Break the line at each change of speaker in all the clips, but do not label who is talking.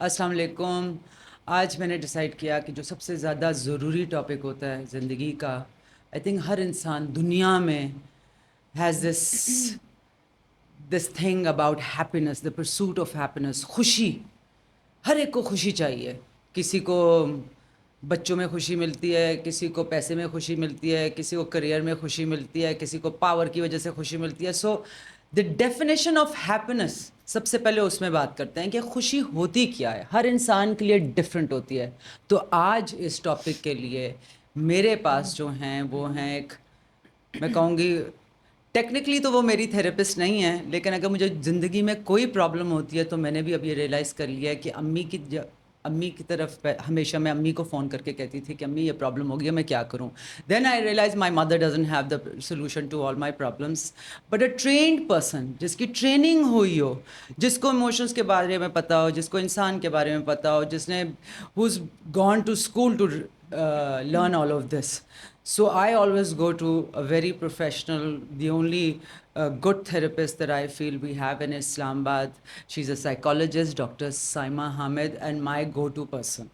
अस्सलाम वालेकुम। आज मैंने डिसाइड किया कि जो सबसे ज़्यादा ज़रूरी टॉपिक होता है ज़िंदगी का, आई थिंक हर इंसान दुनिया में has this thing about happiness, the pursuit of happiness. खुशी, हर एक को खुशी चाहिए। किसी को बच्चों में खुशी मिलती है, किसी को पैसे में खुशी मिलती है, किसी को करियर में खुशी मिलती है, किसी को पावर की वजह से खुशी मिलती है। So the definition of happiness, सबसे पहले उसमें बात करते हैं कि खुशी होती क्या है। हर इंसान के लिए डिफरेंट होती है। तो आज इस टॉपिक के लिए मेरे पास जो हैं वो हैं एक, मैं कहूँगी, टेक्निकली तो वो मेरी थेरेपिस्ट नहीं है, लेकिन अगर मुझे ज़िंदगी में कोई प्रॉब्लम होती है तो मैंने भी अब ये रियलाइज़ कर लिया है कि अम्मी की तरफ हमेशा मैं अम्मी को फ़ोन करके कहती थी कि अम्मी ये प्रॉब्लम हो गई है, मैं क्या करूं। Then I realize my mother doesn't have the solution to all my problems, but a trained person, जिसकी ट्रेनिंग हुई हो, जिसको इमोशंस के बारे में पता हो, जिसको इंसान के बारे में पता हो, जिसने who is gone to school to learn all of this. So I always go to a very professional, the only good therapist that I feel we have in Islamabad. She's a psychologist, Dr. Syma Hamid, and my go-to person.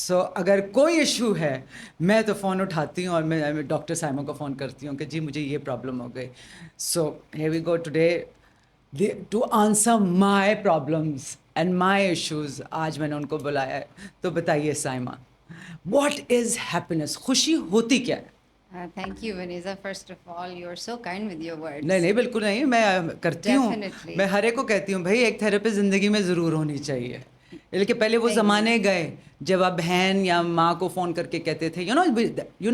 So अगर कोई issue है, मैं तो phone उठाती हूँ और मैं doctor Saima को फ़ोन करती हूँ कि जी मुझे ये प्रॉब्लम हो गई. So here we go today to answer my problems and my issues. आज मैंने उनको बुलाया है. तो बताइए साइमा, what is happiness? खुशी होती क्या है?
Thank you, Vaneeza. First of all, you're so kind with your words.
नहीं नहीं, बिल्कुल नहीं, मैं करती हूँ.
Definitely.
मैं हर एक को कहती हूँ भाई एक थेरेपिस्ट ज़िंदगी में ज़रूर होनी चाहिए. लेकिन पहले वो
नहीं,
ज़माने गए जब आप बहन या माँ को फ़ोन करके कहते थे you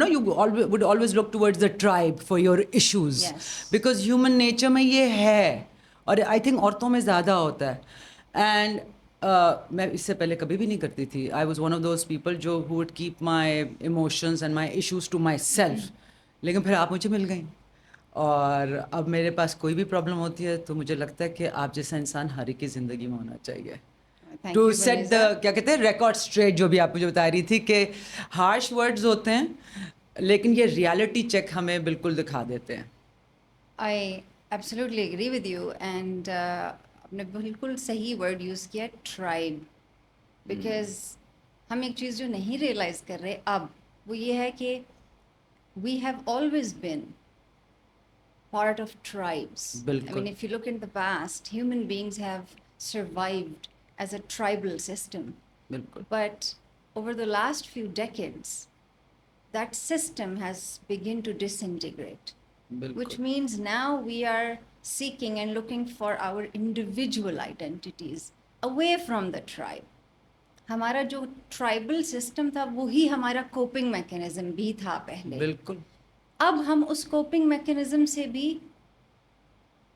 would always look towards the tribe for your issues.
Yes.
Because human nature में ये है और आई थिंक औरतों में ज़्यादा होता है. एंड मैं इससे पहले कभी भी नहीं करती थी. I was one of those people जो who would keep my emotions and my issues to myself. लेकिन फिर आप मुझे मिल गई और अब मेरे पास कोई भी प्रॉब्लम होती है तो मुझे लगता है कि आप जैसा इंसान हर एक की ज़िंदगी में होना चाहिए.
Thank
to
you,
set the,
Vaneeza.
क्या कहते हैं, रिकॉर्ड स्ट्रेट. जो भी आप मुझे बता रही थी कि हार्श वर्ड्स होते हैं लेकिन ये रियलिटी चेक हमें बिल्कुल दिखा देते हैं.
I absolutely agree with you. And आपने बिल्कुल सही word use किया, tribe. Because हम एक चीज़ जो नहीं realize कर रहे अब, वो ये है कि we have always been part of tribes. I
बिल्कुल.
mean, if you look in the past, human beings have survived as a tribal system.
बिल्कुल.
But over the last few decades, that system has begun to disintegrate, which
बिल्कुल.
means now we are seeking and looking for our individual identities away from the tribe. हमारा जो tribal system था वही हमारा coping mechanism भी था पहले.
बिल्कुल.
अब हम उस कोपिंग मैकेनिज्म से भी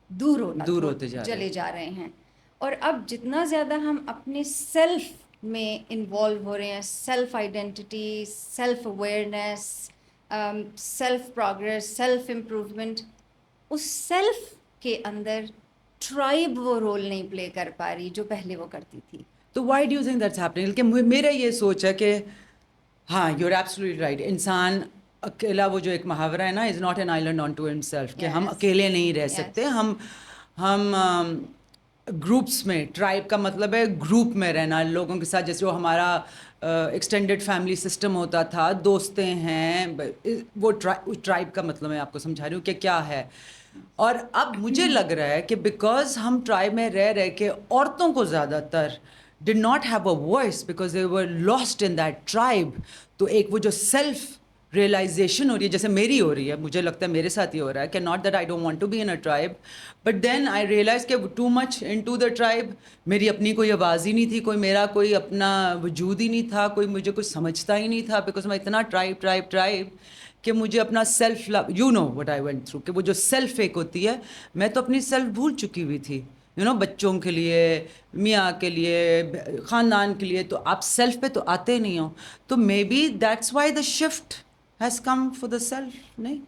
दूर
होते जा रहे
चले
हैं.
जा रहे हैं. और अब जितना ज़्यादा हम अपने सेल्फ में इन्वॉल्व हो रहे हैं, self identity, self awareness, self progress, self improvement, उस सेल्फ के अंदर ट्राइब वो रोल नहीं प्ले कर पा रही जो पहले वो करती थी.
तो why do you think that's happening? कि मेरा ये सोच है कि हाँ, यू आर एब्सोल्युटली राइट. इंसान अकेला, वो जो एक मुहावरा है ना, is not an island on to himself, कि हम
Yes.
अकेले नहीं रह
Yes.
सकते. हम ग्रुप्स में, ट्राइब का मतलब है ग्रुप में रहना लोगों के साथ. जैसे वो हमारा एक्सटेंडेड फैमिली सिस्टम होता था, दोस्तें हैं, वो ट्राइब का मतलब मैं आपको समझा रही हूँ कि क्या है. और अब मुझे लग रहा है कि बिकॉज हम ट्राइब में रह रहे के औरतों को ज़्यादातर did not have a voice because they were lost in that tribe. तो एक वो जो सेल्फ रियलाइजेशन हो रही है, जैसे मेरी हो रही है, मुझे लगता है मेरे साथ ही हो रहा है कि not that I don't want to be in a tribe, but then I realize कि too much into the tribe, मेरी अपनी कोई आवाज़ ही नहीं थी, कोई मेरा कोई अपना वजूद ही नहीं था, कोई मुझे कुछ समझता ही नहीं था. बिकॉज मैं इतना ट्राइब कि मुझे अपना self love, you know what I went through, कि वो जो सेल्फ एक होती है, मैं तो अपनी सेल्फ भूल चुकी हुई थी. बच्चों के लिए, मियाँ के लिए, ख़ानदान के लिए, तो आप सेल्फ पे तो आते नहीं हो. तो may be that's why the shift has come for the self. नहीं?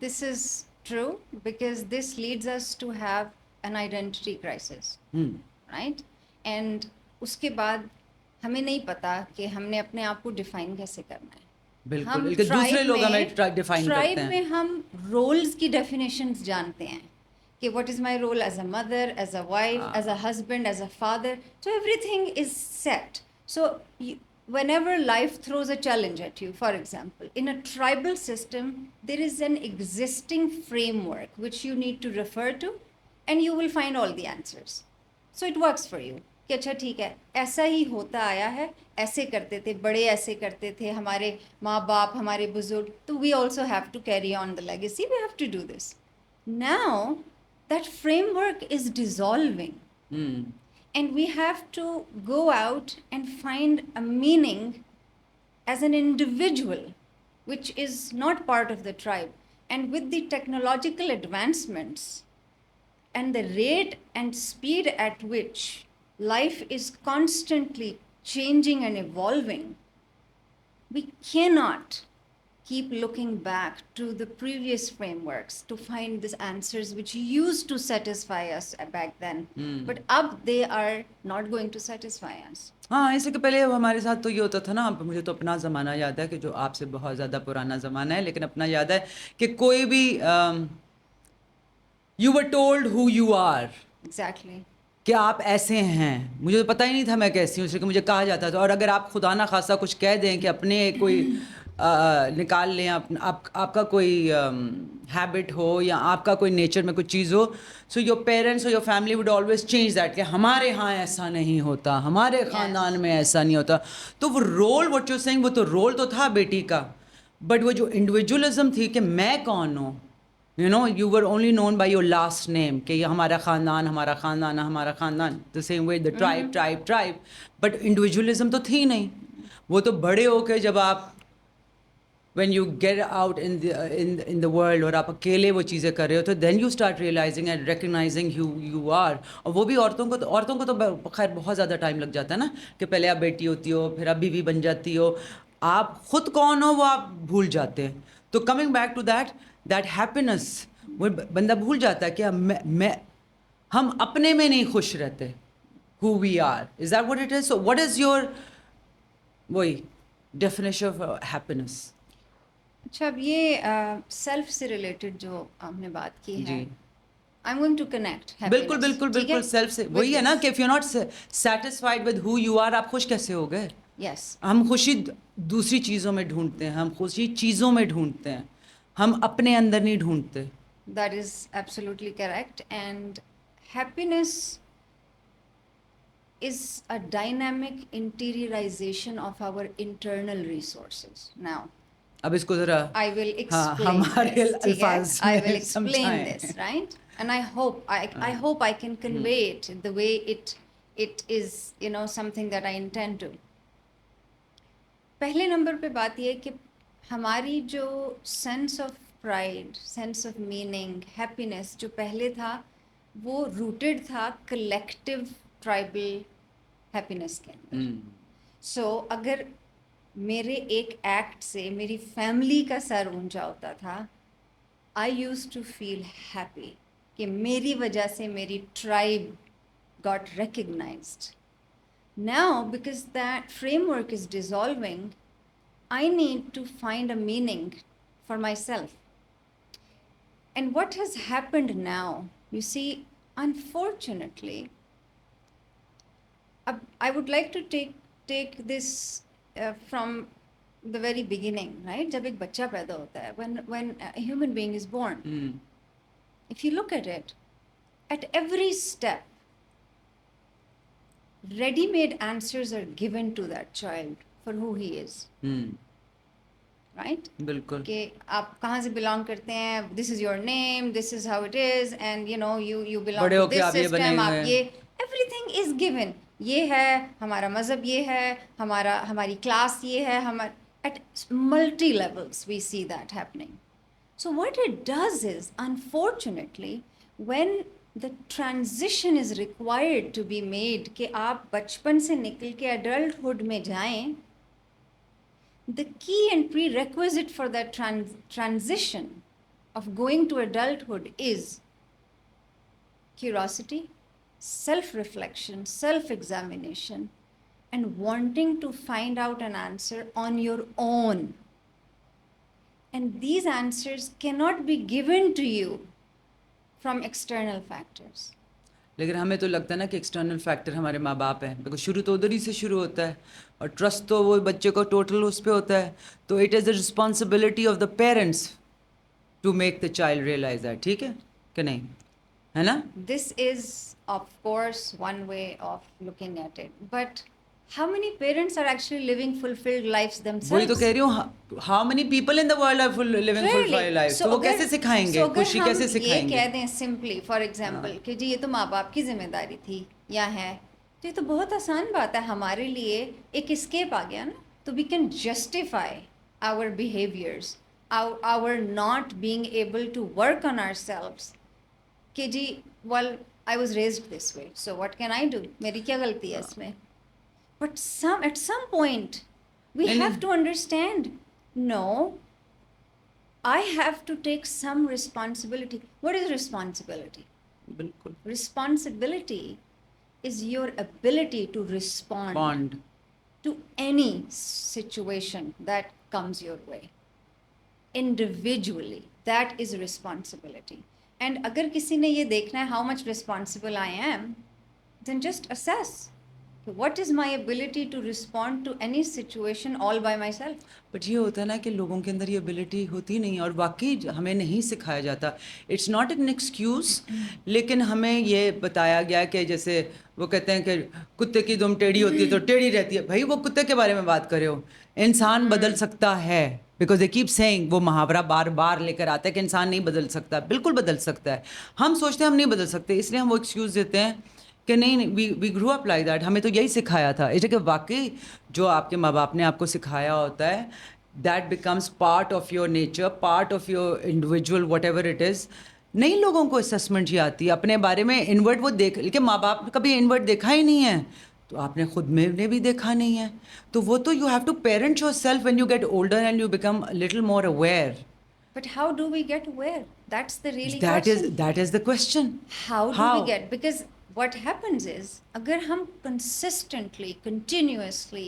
This is true because this leads us to have an identity crisis, right? And उसके बाद हमें नहीं पता कि हमने अपने आप को डिफाइन कैसे करना है.
बिल्कुल.
हम
बल्कि दूसरे लोग हमें डिफाइन करते
ट्राइब
हैं.
में हम रोल्स की डेफिनेशंस जानते हैं Okay, what is my role as a mother, as a wife, as a husband, as a father? So everything is set. So whenever life throws a challenge at you, for example, in a tribal system, there is an existing framework which you need to refer to, and you will find all the answers. So it works for you. कि अच्छा ठीक है, ऐसा ही होता आया है, ऐसे करते थे, बड़े ऐसे करते थे, हमारे माँ बाप, हमारे बुजुर्ग, तो we also have to carry on the legacy, we have to do this. Now, that framework is dissolving. And we have to go out and find a meaning as an individual, which is not part of the tribe. And with the technological advancements and the rate and speed at which life is constantly changing and evolving, we cannot keep looking back to the previous frameworks to find these answers which used to satisfy us back then. But अब they are not going to satisfy us.
हाँ, इससे कि पहले हमारे साथ तो ये होता था ना, मुझे तो अपना ज़माना याद है कि जो आपसे बहुत ज़्यादा पुराना ज़माना है, लेकिन अपना याद है कि कोई भी you were told who you are.
Exactly.
कि आप ऐसे हैं, मुझे तो पता ही नहीं था मैं कैसी हूँ, इसलिए कि मुझे कहा जाता था। और अगर आप खुदा ना खासा कुछ कह दें कि अपने कोई निकाल लें, आपका कोई हैबिट हो या आपका कोई नेचर में कोई चीज़ हो, सो योर पेरेंट्स और your family would always change that कि हमारे यहाँ ऐसा नहीं होता, हमारे ख़ानदान में ऐसा नहीं होता। तो वो रोल व्हाट यू सेइंग, वो तो रोल तो था बेटी का, बट वो जो इंडिविजुअलिज्म थी कि मैं कौन हूँ, you know, you were only known by your last name कि ये हमारा ख़ानदान, हमारा ख़ानदान, हमारा ख़ानदान, the same way the tribe, but individualism तो थी नहीं। वो तो बड़े होके जब आप when you get out in the world और आप अकेले वो चीज़ें कर रहे हो, तो then you start realizing and recognizing who you are। और वो भी औरतों को तो खैर बहुत ज़्यादा टाइम लग जाता है ना, कि पहले आप बेटी होती हो, फिर आप बीवी बन जाती हो, आप खुद कौन हो वो आप भूल जाते हैं। तो coming back to that happiness, वो बंदा भूल जाता है कि हम अपने में नहीं खुश रहते। who we are, is that what it is? So what is your वही definition of happiness?
अच्छा, अब ये सेल्फ से रिलेटेड जो आपने बात की है, I am going to connect.
बिल्कुल सेल्फ से वही है ना कि if you not satisfied with who you are, आप खुश कैसे हो गए?
यस,
हम खुशी दूसरी चीज़ों में ढूंढते हैं, हम खुशी चीज़ों में ढूंढते हैं, हम अपने अंदर नहीं ढूंढते।
That is absolutely correct. And happiness is a dynamic interiorization of our internal resources. Now,
अब इसको जरा
I will explain
हमारे
this,
अल्फाज
I will
में
explain
समझाएं।
this, right? And I hope I can convey it the way it is, you know, something that I intend to. पहले number पे बात ये कि हमारी जो sense of pride, sense of meaning, happiness जो पहले था, वो rooted था collective tribal happiness के अंदर। So अगर मेरे एक एक्ट से मेरी फैमिली का सर ऊंचा होता था, I use to feel happy कि मेरी वजह से मेरी tribe got recognized. Now because that framework is dissolving, I need to find a meaning for myself. And what has happened now, you see, unfortunately, I would like to take this from the very beginning, right? जब एक बच्चा पैदा होता है, when a human being is born, if you look at it, at every step, ready-made answers are given to that child for who he is, right?
बिल्कुल
कि आप कहाँ से belong करते हैं, this is your name, this is how it is, and you know you belong
बड़े
to
होके
this
आप ये
system,
बने
आप
हुए
ये, everything is given। ये है हमारा मज़हब, ये है हमारी क्लास, ये है हमारा, at multi levels we see that happening. So what it does is, unfortunately, when the transition is required to be made कि आप बचपन से निकल के adulthood में जाएं, the key and prerequisite for that transition of going to adulthood is curiosity, self-reflection, self-examination, and wanting to find out an answer on your own. And these answers cannot be given to you from external factors.
लेकिन हमें तो लगता है ना कि external factor हमारे माँ बाप हैं, बिकॉज शुरू तो उधर ही से शुरू होता है और ट्रस्ट तो वो बच्चे को टोटल उस पर होता है. तो it is the responsibility of the parents to make the child realize that. ठीक है कि नहीं, है ना?
This is, of course, one way of looking at it. But how many parents are actually living fulfilled lives
वही
themselves?
तो कह रही हूँ, how many people in the world are living fulfilled life. तो वो कैसे सिखाएंगे, खुशी कैसे
ये
सिखाएंगे?
कह दें सिंपली फॉर एग्जांपल कि जी ये तो माँ बाप की जिम्मेदारी थी या है, तो ये तो बहुत आसान बात है हमारे लिए, एक escape आ गया ना, तो we can justify our behaviors, our not being able to work on ourselves कि जी well I was raised this way, so what can I do, मेरी क्या गलती है इसमें? But at some point we
नहीं,
have
नहीं.
to understand, no, I have to take some responsibility. What is responsibility?
बिल्कुल.
Responsibility is your ability to respond
bond.
to any situation that comes your way. Individually, that is responsibility. And अगर किसी ने ये देखना है how much responsible I am, then just assess what is my ability to respond to any situation all by myself.
But ये होता है ना कि लोगों के अंदर ये एबिलिटी होती नहीं है और वाकई हमें नहीं सिखाया जाता. इट्स नॉट एन एक्सक्यूज़, लेकिन हमें ये बताया गया कि जैसे वो कहते हैं कि कुत्ते की दुम टेढ़ी होती है तो टेढ़ी रहती है. भाई वो कुत्ते के बारे में बात कर रहे हो, इंसान बदल सकता है. बिकॉज दे कीप सेइंग, वो मुहावरा बार बार लेकर आता है कि इंसान नहीं बदल सकता. बिल्कुल बदल सकता है. हम सोचते हैं हम नहीं बदल सकते, इसलिए हम वो एक्सक्यूज़ देते हैं कि नहीं, we grow up like that. हमें तो यही सिखाया था. इसलिए कि वाकई जो आपके माँ बाप ने आपको सिखाया होता है, that becomes part of your nature, part of your individual what ever it is. नई लोगों को असेसमेंट ही आती है अपने बारे में. इनवर्ड वो देख, लेकिन माँ बाप ने कभी इनवर्ड देखा ही नहीं है, तो आपने खुद में ने भी देखा नहीं है. तो वो तो you have to parent your self when you get older and you become little more aware.
But how do we get aware? That's the really
that
question.
Is the question.
How do we get? Because what happens is, अगर हम consistently, continuously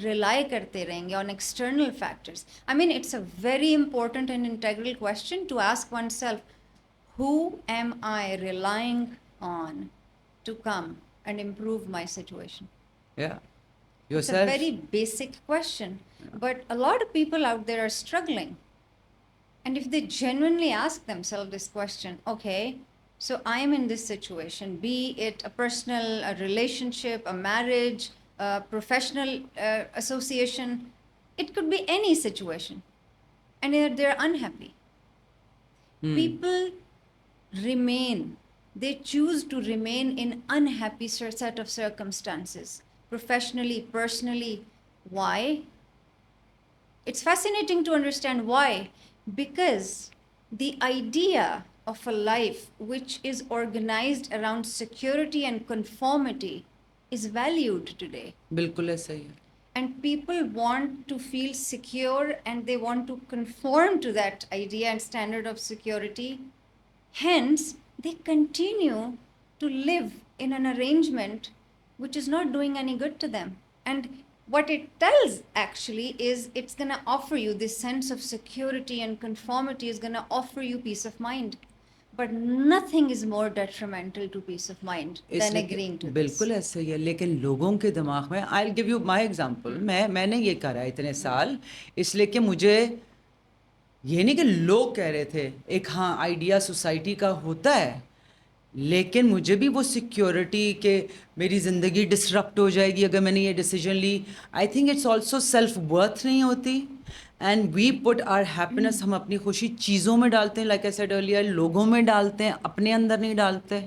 rely करते रहेंगे on external factors, I mean, it's a very important and integral question to ask oneself, who am I relying on to come and improve my situation?
Yeah.
It's a
Yourself.
very basic question, but a lot of people out there are struggling. And if they genuinely ask themselves this question, okay, so I am in this situation, be it a personal, a relationship, a marriage, a professional association, it could be any situation, and they're unhappy. People remain, they choose to remain in unhappy set of circumstances, professionally, personally. Why? It's fascinating to understand why. Because the idea of a life which is organized around security and conformity is valued today.
बिल्कुल ऐसा ही है.
And people want to feel secure and they want to conform to that idea and standard of security. Hence, they continue to live in an arrangement which is not doing any good to them. And what it tells actually is it's going to offer you this sense of security and conformity is going to offer you peace of mind. But nothing is more detrimental to peace of mind than agreeing to this.
बिल्कुल ऐसा ही है. लेकिन लोगों के दिमाग में, I will give you my example. मैंने ये करा इतने साल, इसलिए कि मुझे ये नहीं कि लोग कह रहे थे, एक हाँ आइडिया सोसाइटी का होता है, लेकिन मुझे भी वो सिक्योरिटी कि मेरी ज़िंदगी डिसरप्ट हो जाएगी अगर मैंने ये डिसीजन ली. I think it's also self worth नहीं होती. And we put our happiness, हम अपनी खुशी चीज़ों में डालते हैं, लाइक आई सेड अर्लियर, लोगों में डालते हैं, अपने अंदर नहीं डालते.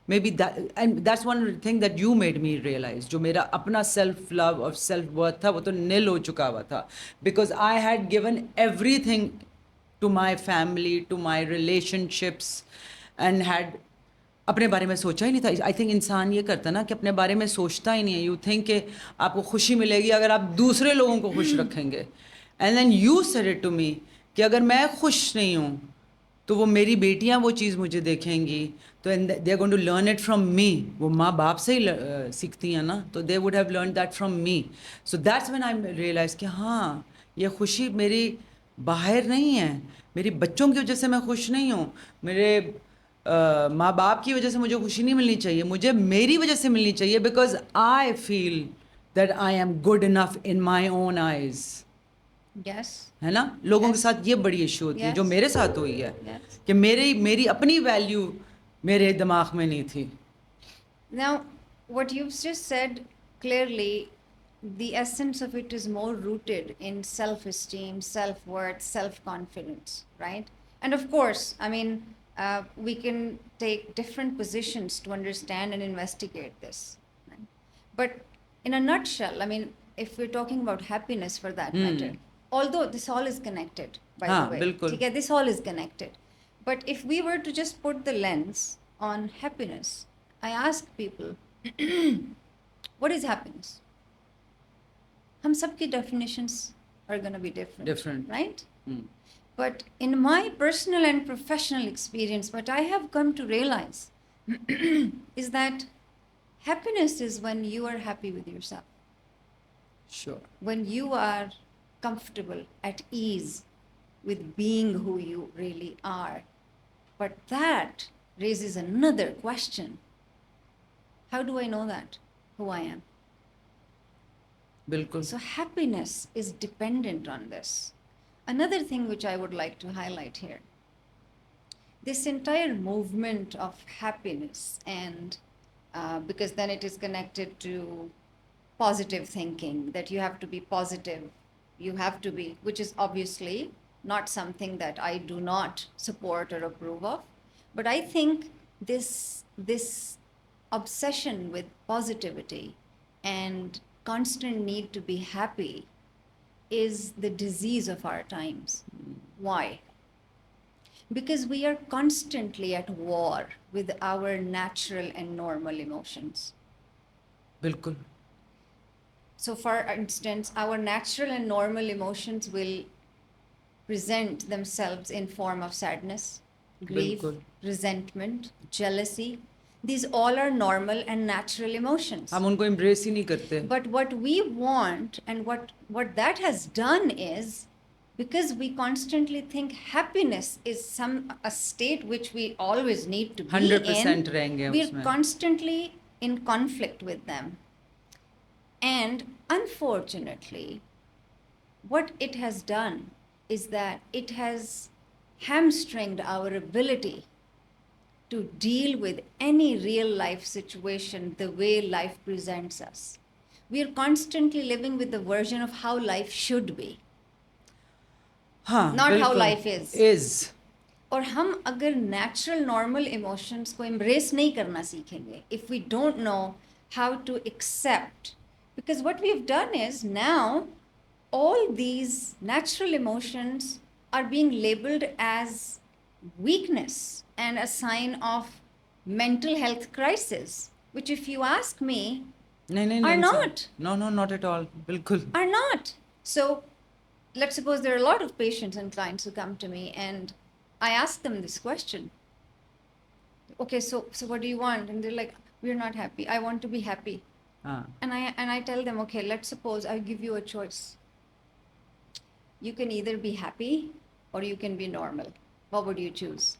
Maybe and that's one thing that you made me realize. जो मेरा अपना सेल्फ लव और सेल्फ वर्थ था वो तो निल हो चुका हुआ था, because I had given everything to my family, to my relationships, and had अपने बारे में सोचा ही नहीं था. आई थिंक इंसान ये करता ना कि अपने बारे में सोचता ही नहीं है. यू थिंक कि आपको खुशी मिलेगी अगर आप दूसरे लोगों को खुश रखेंगे. And then you said it to me कि अगर मैं खुश नहीं हूँ तो वो मेरी बेटियाँ वो चीज़ मुझे देखेंगी, तो they are going to learn it from me. वो माँ बाप से ही सीखती हैं ना, तो they would have learn that from me. So that's when I realize कि हाँ, ये खुशी मेरी बाहर नहीं है, मेरी बच्चों की वजह से मैं खुश नहीं हूँ, मेरे माँ बाप की वजह से मुझे खुशी नहीं मिलनी चाहिए, मुझे मेरी वजह से मिलनी चाहिए, because I feel that I am good enough in my own eyes.
Yes.
है ना, लोगों के
Yes.
साथ ये बड़ी इशू होती है, जो
Yes.
मेरे साथ हुई है,
Yes.
कि मेरी अपनी वैल्यू मेरे दिमाग में नहीं थी.
Now, what you've just said clearly, the essence of it is more rooted in self-esteem, self-worth, self-confidence, right? And of course, I mean, we can take different positions to understand and investigate this. Right? But in a nutshell, I mean, if we're talking about happiness for that matter, although this all is connected, by
हाँ,
the way,
बिल्कुल.
ठीक है, this all is connected. But if we were to just put the lens on happiness, I ask people, what is happiness? हम सबकी definitions are going to be different, right? But in my personal and professional experience, what I have come to realize is that happiness is when you are happy with yourself,
Sure.
when you are comfortable, at ease with being who you really are. But that raises another question. How do I know that, who I am?
बिल्कुल.
So happiness is dependent on this. Another thing which I would like to highlight here, this entire movement of happiness, and because then it is connected to positive thinking, that you have to be positive, you have to be, which is obviously not something that I do not support or approve of. But I think this obsession with positivity and constant need to be happy is the disease of our times. Why? Because we are constantly at war with our natural and normal emotions.
बिल्कुल.
So, for instance, our natural and normal emotions will present themselves in form of sadness, grief,
बिल्कुल.
resentment, jealousy. These all are normal and natural emotions.
हम उनको embrace ही नहीं करते.
But what we want, and what that has done is, because we constantly think happiness is a state which we always need to be
100%
in,
रहेंगे
we're
उसमें.
constantly in conflict with them. And unfortunately, what it has done is that it has hamstringed our ability to deal with any real life situation the way life presents us. We are constantly living with the version of how life should be,
हाँ,
not how
बिल्कुल.
life is.
Is.
और हम अगर natural normal emotions को embrace नहीं करना सीखेंगे, if we don't know how to accept, because what we've done is now all these natural emotions are being labeled as weakness and a sign of mental health crisis, which if you ask me,
नहीं,
are
नहीं,
not.
No, not at all. बिल्कुल.
Are not. So let's suppose there are a lot of patients and clients who come to me and I ask them this question. Okay, so what do you want? And they're like, we're not happy. I want to be happy.
हाँ.
And I tell them, okay, let's suppose I give you a choice. You can either be happy or you can be normal. What would you choose?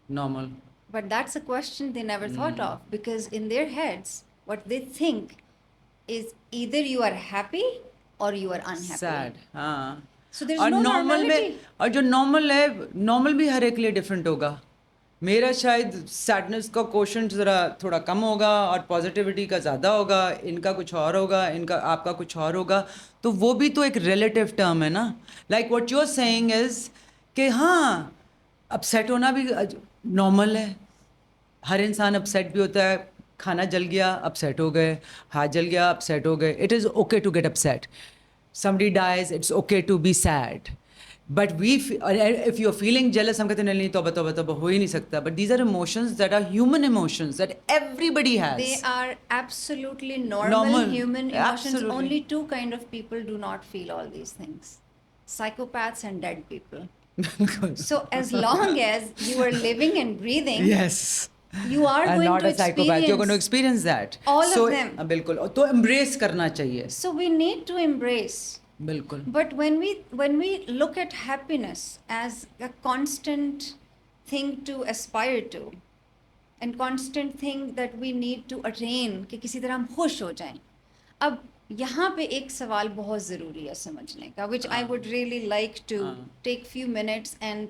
Normal.
But that's a question they never thought of, because in their heads, what they think is either you are happy or you are unhappy.
Sad. हाँ.
So there's
और
no
normal
normality.
में, और जो normal है, normal भी हर एक के लिए डिफरेंट होगा. मेरा शायद सैडनेस का क्वेश्चन ज़रा थोड़ा कम होगा और पॉजिटिविटी का ज़्यादा होगा, इनका कुछ और होगा, इनका आपका कुछ और होगा. तो वो भी तो एक रिलेटिव टर्म है ना. Like what you are saying is कि हाँ, अपसेट होना भी नॉर्मल है. हर इंसान अपसेट भी होता है. खाना जल गया, अपसेट हो गए. हाथ जल गया, अपसेट हो गए. It is okay to get upset. Somebody dies, it's okay to be sad. But if you're feeling jealous, हम कहते हैं नहीं तौबा हो ही नहीं सकता. But these are emotions that are human emotions that everybody has.
They are absolutely normal human emotions.
Absolutely.
Only two kind of people do not feel all these things: psychopaths and dead people. So as long as you are living and breathing,
yes,
you are
and
going
not
to
a psychopath. You're going to experience that.
all of them.
बिल्कुल. तो embrace करना चाहिए.
So we need to embrace.
बिल्कुल.
But when we look at happiness as a constant thing to aspire to and constant thing that we need to attain कि किसी तरह हम खुश हो जाएं. अब यहाँ पे एक सवाल बहुत ज़रूरी है समझने का, which I would really like to take few minutes and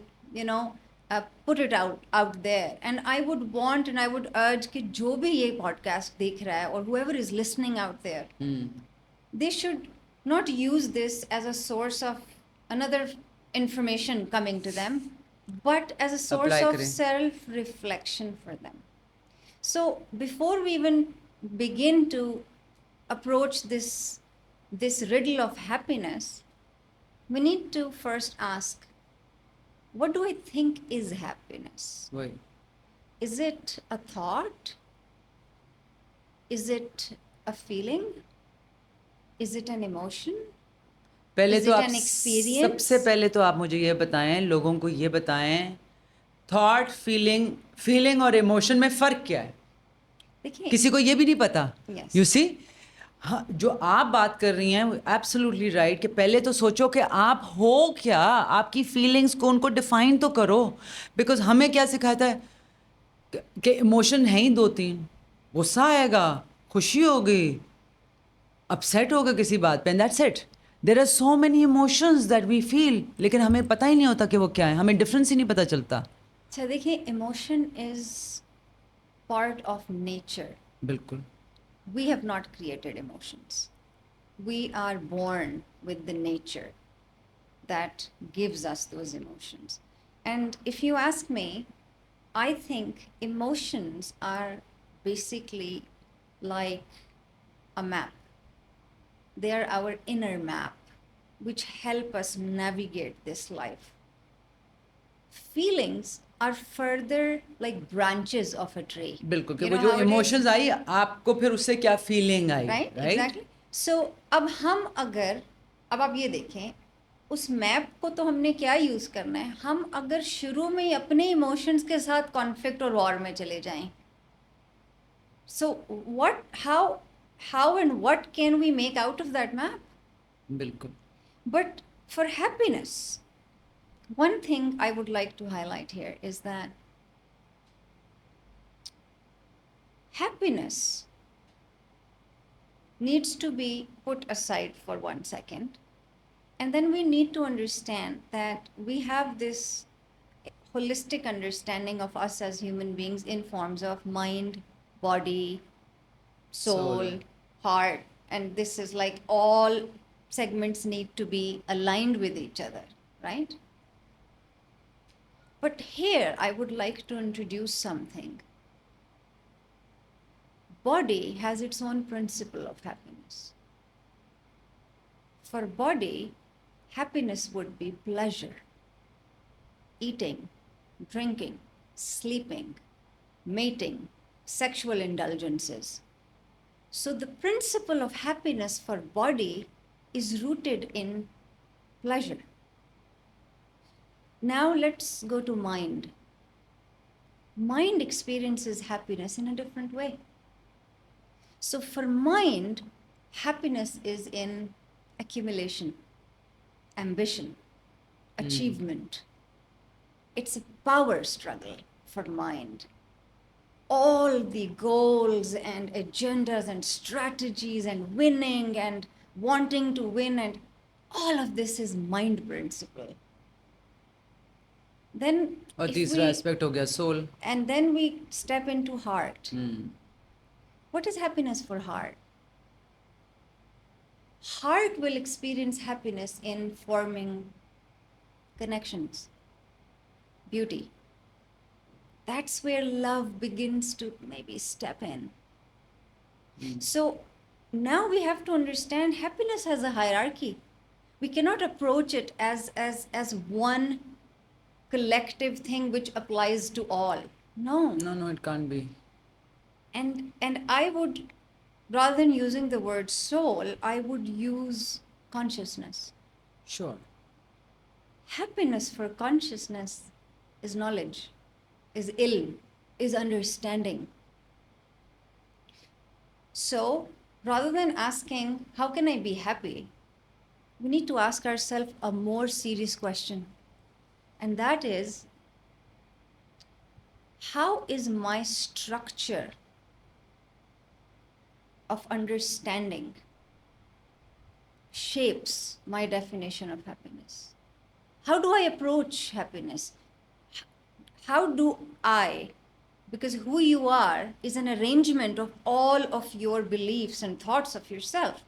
put it out there. And I would want and I would urge कि जो भी ये podcast देख रहा है or whoever is listening out there, they should not use this as a source of another information coming to them, but as a source
Apply
of
करें.
self-reflection for them. So before we even begin to approach this riddle of happiness, we need to first ask, what do I think is happiness?
वही.
Is it a thought? Is it a feeling? Is it an emotion?
पहले
Is
तो
it
आप
an experience?
सबसे पहले तो आप मुझे ये बताएं, लोगों को ये बताएं, थॉट, फीलिंग और इमोशन में फ़र्क क्या है?
देखिए,
किसी को ये भी नहीं पता.
Yes.
यू सी, हाँ, जो आप बात कर रही हैं एब्सोल्युटली राइट कि पहले तो सोचो कि आप हो क्या, आपकी फीलिंग्स को उनको डिफाइन तो करो. बिकॉज हमें क्या सिखाता है कि इमोशन है ही दो तीन. गुस्सा आएगा, खुशी होगी, अपसेट होगा किसी बात पे, and that's it. There are so many emotions that we feel, लेकिन हमें पता ही नहीं होता कि वो क्या है. हमें डिफरेंस ही नहीं पता चलता.
अच्छा देखिए, emotion is part of nature.
बिल्कुल.
We have not created emotions. We are born with the nature that gives us those emotions. And if you ask me, I think emotions are basically like a map. They are our inner map, which help us navigate this life. Feelings are further like branches of a tree.
बिल्कुल कि
You
वो
know
जो
how it is?
Emotions I, आपको फिर उससे क्या feeling आई,
Right? Exactly. So अब आप ये देखें, उस मैप को तो हमने क्या यूज करना है. हम अगर शुरू में ही अपने इमोशंस के साथ कॉन्फ्लिक्ट और वॉर में चले जाएं, so how and what can we make out of that map?
बिल्कुल.
But for happiness, one thing I would like to highlight here is that happiness needs to be put aside for 1 second. And then we need to understand that we have this holistic understanding of us as human beings in forms of mind, body, soul, heart. And this is like all segments need to be aligned with each other, right? But here I would like to introduce something. Body has its own principle of happiness. For body, happiness would be pleasure, eating, drinking, sleeping, mating, sexual indulgences. So the principle of happiness for body is rooted in pleasure. Now let's go to mind. Mind experiences happiness in a different way. So for mind, happiness is in accumulation, ambition, achievement. It's a power struggle for mind. All the goals and agendas and strategies and winning and wanting to win, and all of this is mind principle. Then
और
if
तीसरा
we-
aspect हो गया soul.
and then we step into heart. What is happiness for heart? Heart will experience happiness in forming connections, beauty. That's where love begins to maybe step in. So now we have to understand happiness has a hierarchy. We cannot approach it as one collective thing which applies to all. No.
No, it can't be.
And I would, rather than using the word soul, I would use consciousness.
Sure.
Happiness for consciousness is knowledge, is ilm, is understanding. So rather than asking, how can I be happy? We need to ask ourselves a more serious question. And that is, how is my structure of understanding shapes my definition of happiness? How do I approach happiness? How do I, because who you are is an arrangement of all of your beliefs and thoughts of yourself.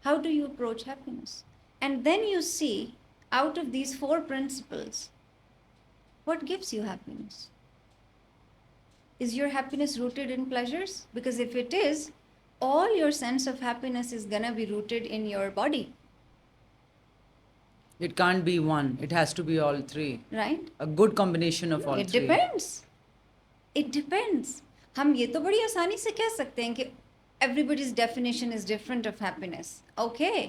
How do you approach happiness? And then you see, out of these 4 principles, what gives you happiness? Is your happiness rooted in pleasures? Because if it is, all your sense of happiness is gonna be rooted in your body,
It can't be one. It has to be all 3.
right?
A good combination of all
It
3.
depends. It depends. हम ये तो बड़ी आसानी से कह सकते हैं कि everybody's definition is different of happiness. Okay.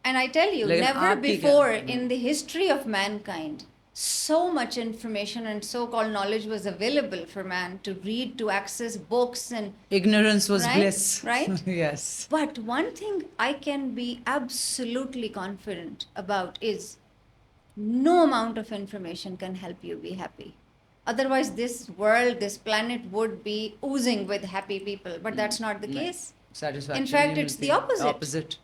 And I tell you,
लेकिन
never
आपकी क्या-
before in the history of mankind, so much information and so-called knowledge was available for man to read, to access books and
Ignorance was
Right?
bliss.
Right?
Yes.
But one thing I can be absolutely confident about is no amount of information can help you be happy. Otherwise, this world, this planet would be oozing with happy people. But that's not the case.
Satisfaction.
In fact,
नहीं
it's
मिलती.
the opposite.
Opposite.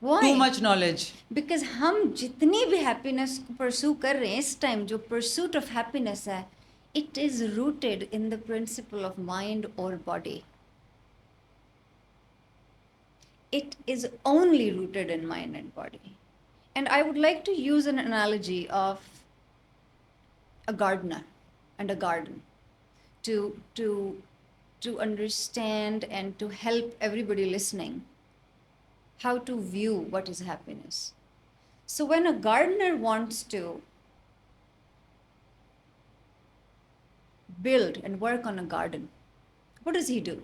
Why?
Too much knowledge.
Because हम जितनी भी happiness को pursue कर रहे हैं इस time, जो pursuit of happiness है, it is rooted in the principle of mind or body. It is only rooted in mind and body. And I would like to use an analogy of a gardener and a garden to understand and to help everybody listening how to view what is happiness. So when a gardener wants to build and work on a garden, what does he do?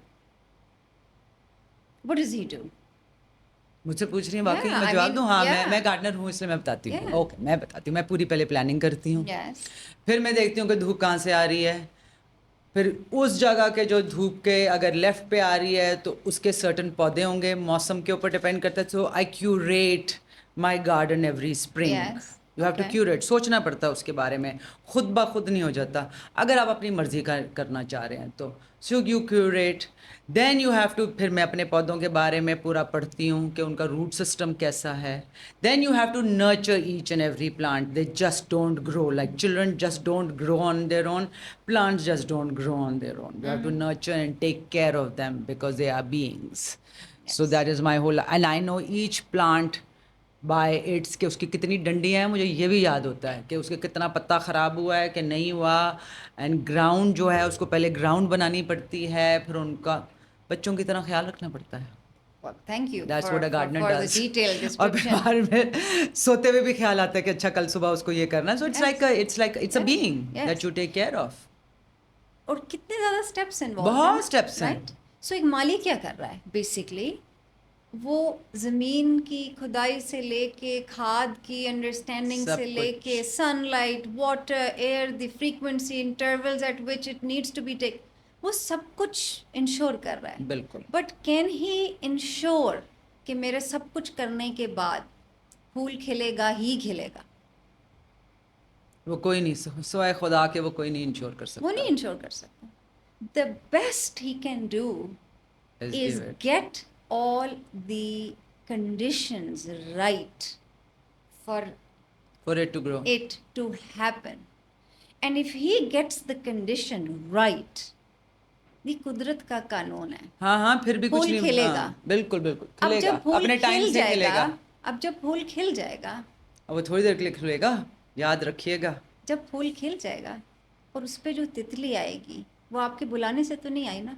What does he do?
मुझसे पूछ रही हैं वाकई
Yeah,
मैं
I
जवाब
mean,
दूं हाँ
yeah.
मैं गार्डनर हूँ इसलिए मैं बताती हूँ
Yeah.
ओके मैं बताती हूँ मैं पूरी पहले प्लानिंग करती हूँ
Yes.
फिर मैं देखती हूँ कि धूप कहाँ से आ रही है फिर उस जगह के जो धूप के अगर लेफ्ट पे आ रही है तो उसके सर्टन पौधे होंगे मौसम के ऊपर डिपेंड करता है so I curate my garden every spring
Yes.
You have to
Okay.
Curate सोचना पड़ता है उसके बारे में खुद ब खुद नहीं हो जाता अगर आप अपनी मर्जी का करना चाह रहे हैं तो so you curate then you have to फिर मैं अपने पौधों के बारे में पूरा पढ़ती हूँ कि उनका रूट सिस्टम कैसा है then you have to nurture each and every plant they just don't grow like children just don't grow on their own plants just don't grow on their own you have to nurture and take care of them because they are beings so that is my whole and I know each plant by its कि उसकी कितनी डंडियाँ हैं मुझे ये भी याद होता है कि उसके कितना पत्ता ख़राब हुआ है कि नहीं हुआ एंड ग्राउंड जो है उसको पहले ग्राउंड बनानी पड़ती है फिर उनका बच्चों की तरह ख्याल रखना पड़ता है
Well, thank you
That's
for,
what a gardener
for the
does.
detailed
और
description.
बाहर में सोते हुए भी ख्याल आता है कि अच्छा कल सुबह उसको ये करना है so it's like it's a
Yes.
Being
Yes.
That you take care of
और कितने ज़्यादा steps involved
बहुत
हैं,
steps हैं।
right? So एक माली क्या कर रहा है बेसिकली वो ज़मीन की खुदाई से लेके खाद की अंडरस्टैंडिंग
सब
से
कुछ।
लेके sunlight water air the frequency intervals at which it needs to be take वो सब कुछ इंश्योर कर रहा है
बिल्कुल
बट कैन ही इंश्योर कि मेरे सब कुछ करने के बाद फूल खिलेगा ही खिलेगा
वो कोई नहीं सिवाय खुदा के वो कोई नहीं इंश्योर कर सकता
वो नहीं इंश्योर कर सकता the best he can do
Just
is
give it.
get all the conditions right for
For it to grow
it to happen. And if he gets the condition right, ये कुदरत का कानून है
हाँ हाँ फिर भी कुछ
फूल
नहीं
खिलेगा।
हाँ, बिल्कुल बिल्कुल
अब
खिलेगा
जब फूल
अपने टाइम
खिल
से खिलेगा
जाएगा अब जब फूल खिल जाएगा
अब वो थोड़ी देर के लिए खिलेगा याद रखिएगा
जब फूल खिल जाएगा और उस पे जो तितली आएगी वो आपके बुलाने से तो नहीं आई ना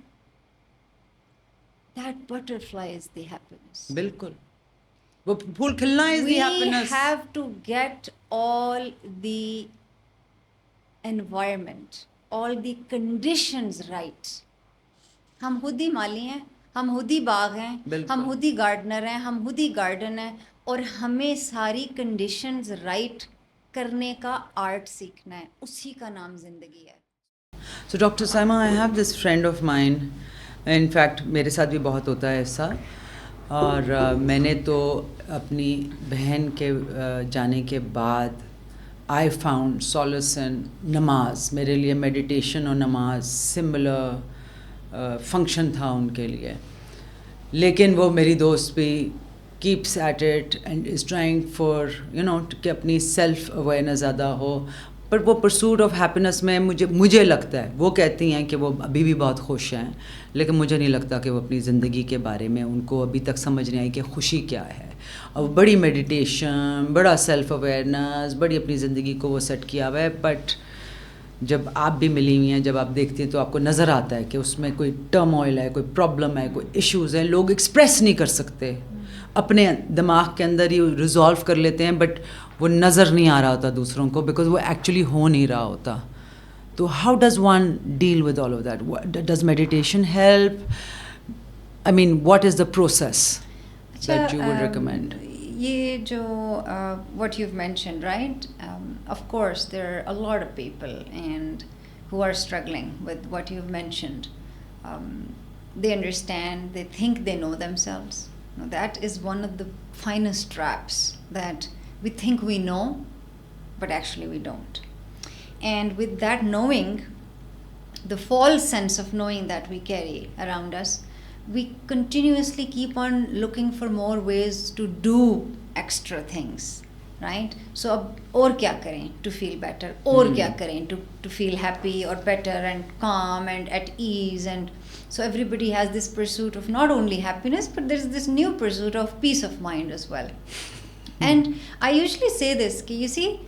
that butterfly is the happiness.
बिल्कुल वो फूल खिलना is the
We
happiness
have to get all the environment, all the conditions right. हम खुद ही माली हैं हम खुद ही बाग हैं
बिल्कुल।
हम खुद ही गार्डनर हैं हम खुद ही गार्डन हैं और हमें सारी conditions right करने का आर्ट सीखना है उसी का नाम जिंदगी है
so doctor Saima I have this friend of mine in fact मेरे साथ भी बहुत होता है ऐसा और मैंने तो अपनी बहन के जाने के बाद I found solace in नमाज. मेरे लिए meditation और नमाज similar function था उनके लिए. लेकिन वो मेरी दोस्त भी keeps at it and is trying for कि अपनी self awareness ज़्यादा हो. पर वो pursuit of happiness में मुझे लगता है, वो कहती हैं कि वो अभी भी बहुत खुश हैं, लेकिन मुझे नहीं लगता कि वो अपनी ज़िंदगी के बारे में उनको अभी तक समझ नहीं आई कि खुशी क्या है. और बड़ी मेडिटेशन, बड़ा सेल्फ अवेयरनेस, बड़ी अपनी ज़िंदगी को वो सेट किया हुआ है. बट जब आप भी मिली हुई हैं, जब आप देखती हैं तो आपको नज़र आता है कि उसमें कोई टर्मोइल है, कोई प्रॉब्लम है, कोई इश्यूज़ हैं. लोग एक्सप्रेस नहीं कर सकते, अपने दिमाग के अंदर ही रिजॉल्व कर लेते हैं, बट वो नज़र नहीं आ रहा होता दूसरों को, बिकॉज वो एक्चुअली हो नहीं रहा होता. तो how does one deal with all of that? Does meditation help? I mean what is the process that you would recommend?
ये जो what you've mentioned, right? Of course, there are a lot of people and who are struggling with what you've mentioned. They understand, they think they know themselves. Now, that is one of the finest traps, that we think we know, but actually we don't. And with that knowing, the false sense of knowing that we carry around us, we continuously keep on looking for more ways to do extra things, right? So अब और क्या करें to feel better, और क्या करें to feel happy or better and calm and at ease. And so everybody has this pursuit of not only happiness, but there's this new pursuit of peace of mind as well. And I usually say this, you see,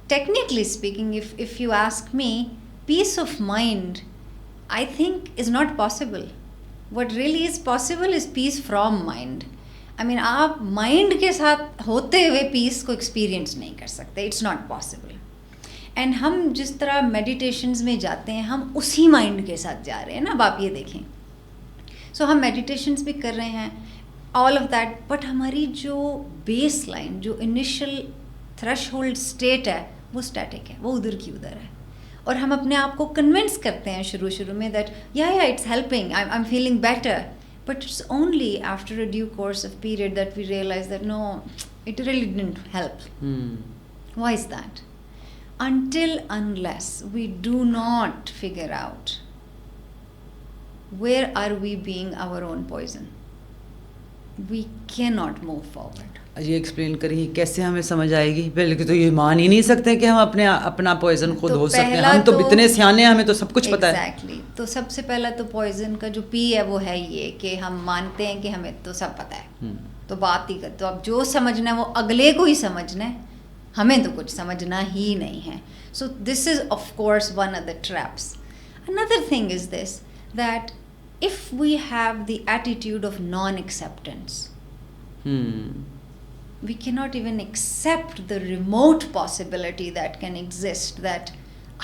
technically speaking, if you ask me, peace of mind, I think is not possible. What really is possible is peace from mind. I mean, आप mind के साथ होते हुए peace को experience नहीं कर सकते. It's not possible. And हम जिस तरह meditations में जाते हैं, हम उसी mind के साथ जा रहे हैं ना. अब आप ये देखें. So हम meditations भी कर रहे हैं, all of that. But हमारी जो baseline, जो initial threshold state है, वो static है, वो उधर की उधर है. और हम अपने आप को कन्विंस करते हैं शुरू में that yeah it's helping, I'm feeling better, but it's only after a due course of period that we realize that no, it really didn't help. Why is that? Unless we do not figure out where are we being our own poison, we cannot move forward.
ये explain करिए कैसे हमें समझ आएगी. पहले तो ये मान ही नहीं सकते कि हम अपना पॉइजन खुद हो सकते हैं. हम तो इतने सियाने हैं, हमें तो सब कुछ पता है.
एग्जैक्टली. तो सबसे पहला तो पॉइजन का जो पी है वो है ये कि हम मानते हैं कि हमें तो सब पता है. तो बात ही कर, तो अब जो समझना है वो अगले को ही समझना है, हमें तो कुछ समझना ही नहीं है. So this is of course one of the traps. Another thing is this, that if we have the attitude of non acceptance, we cannot even accept the remote possibility that can exist, that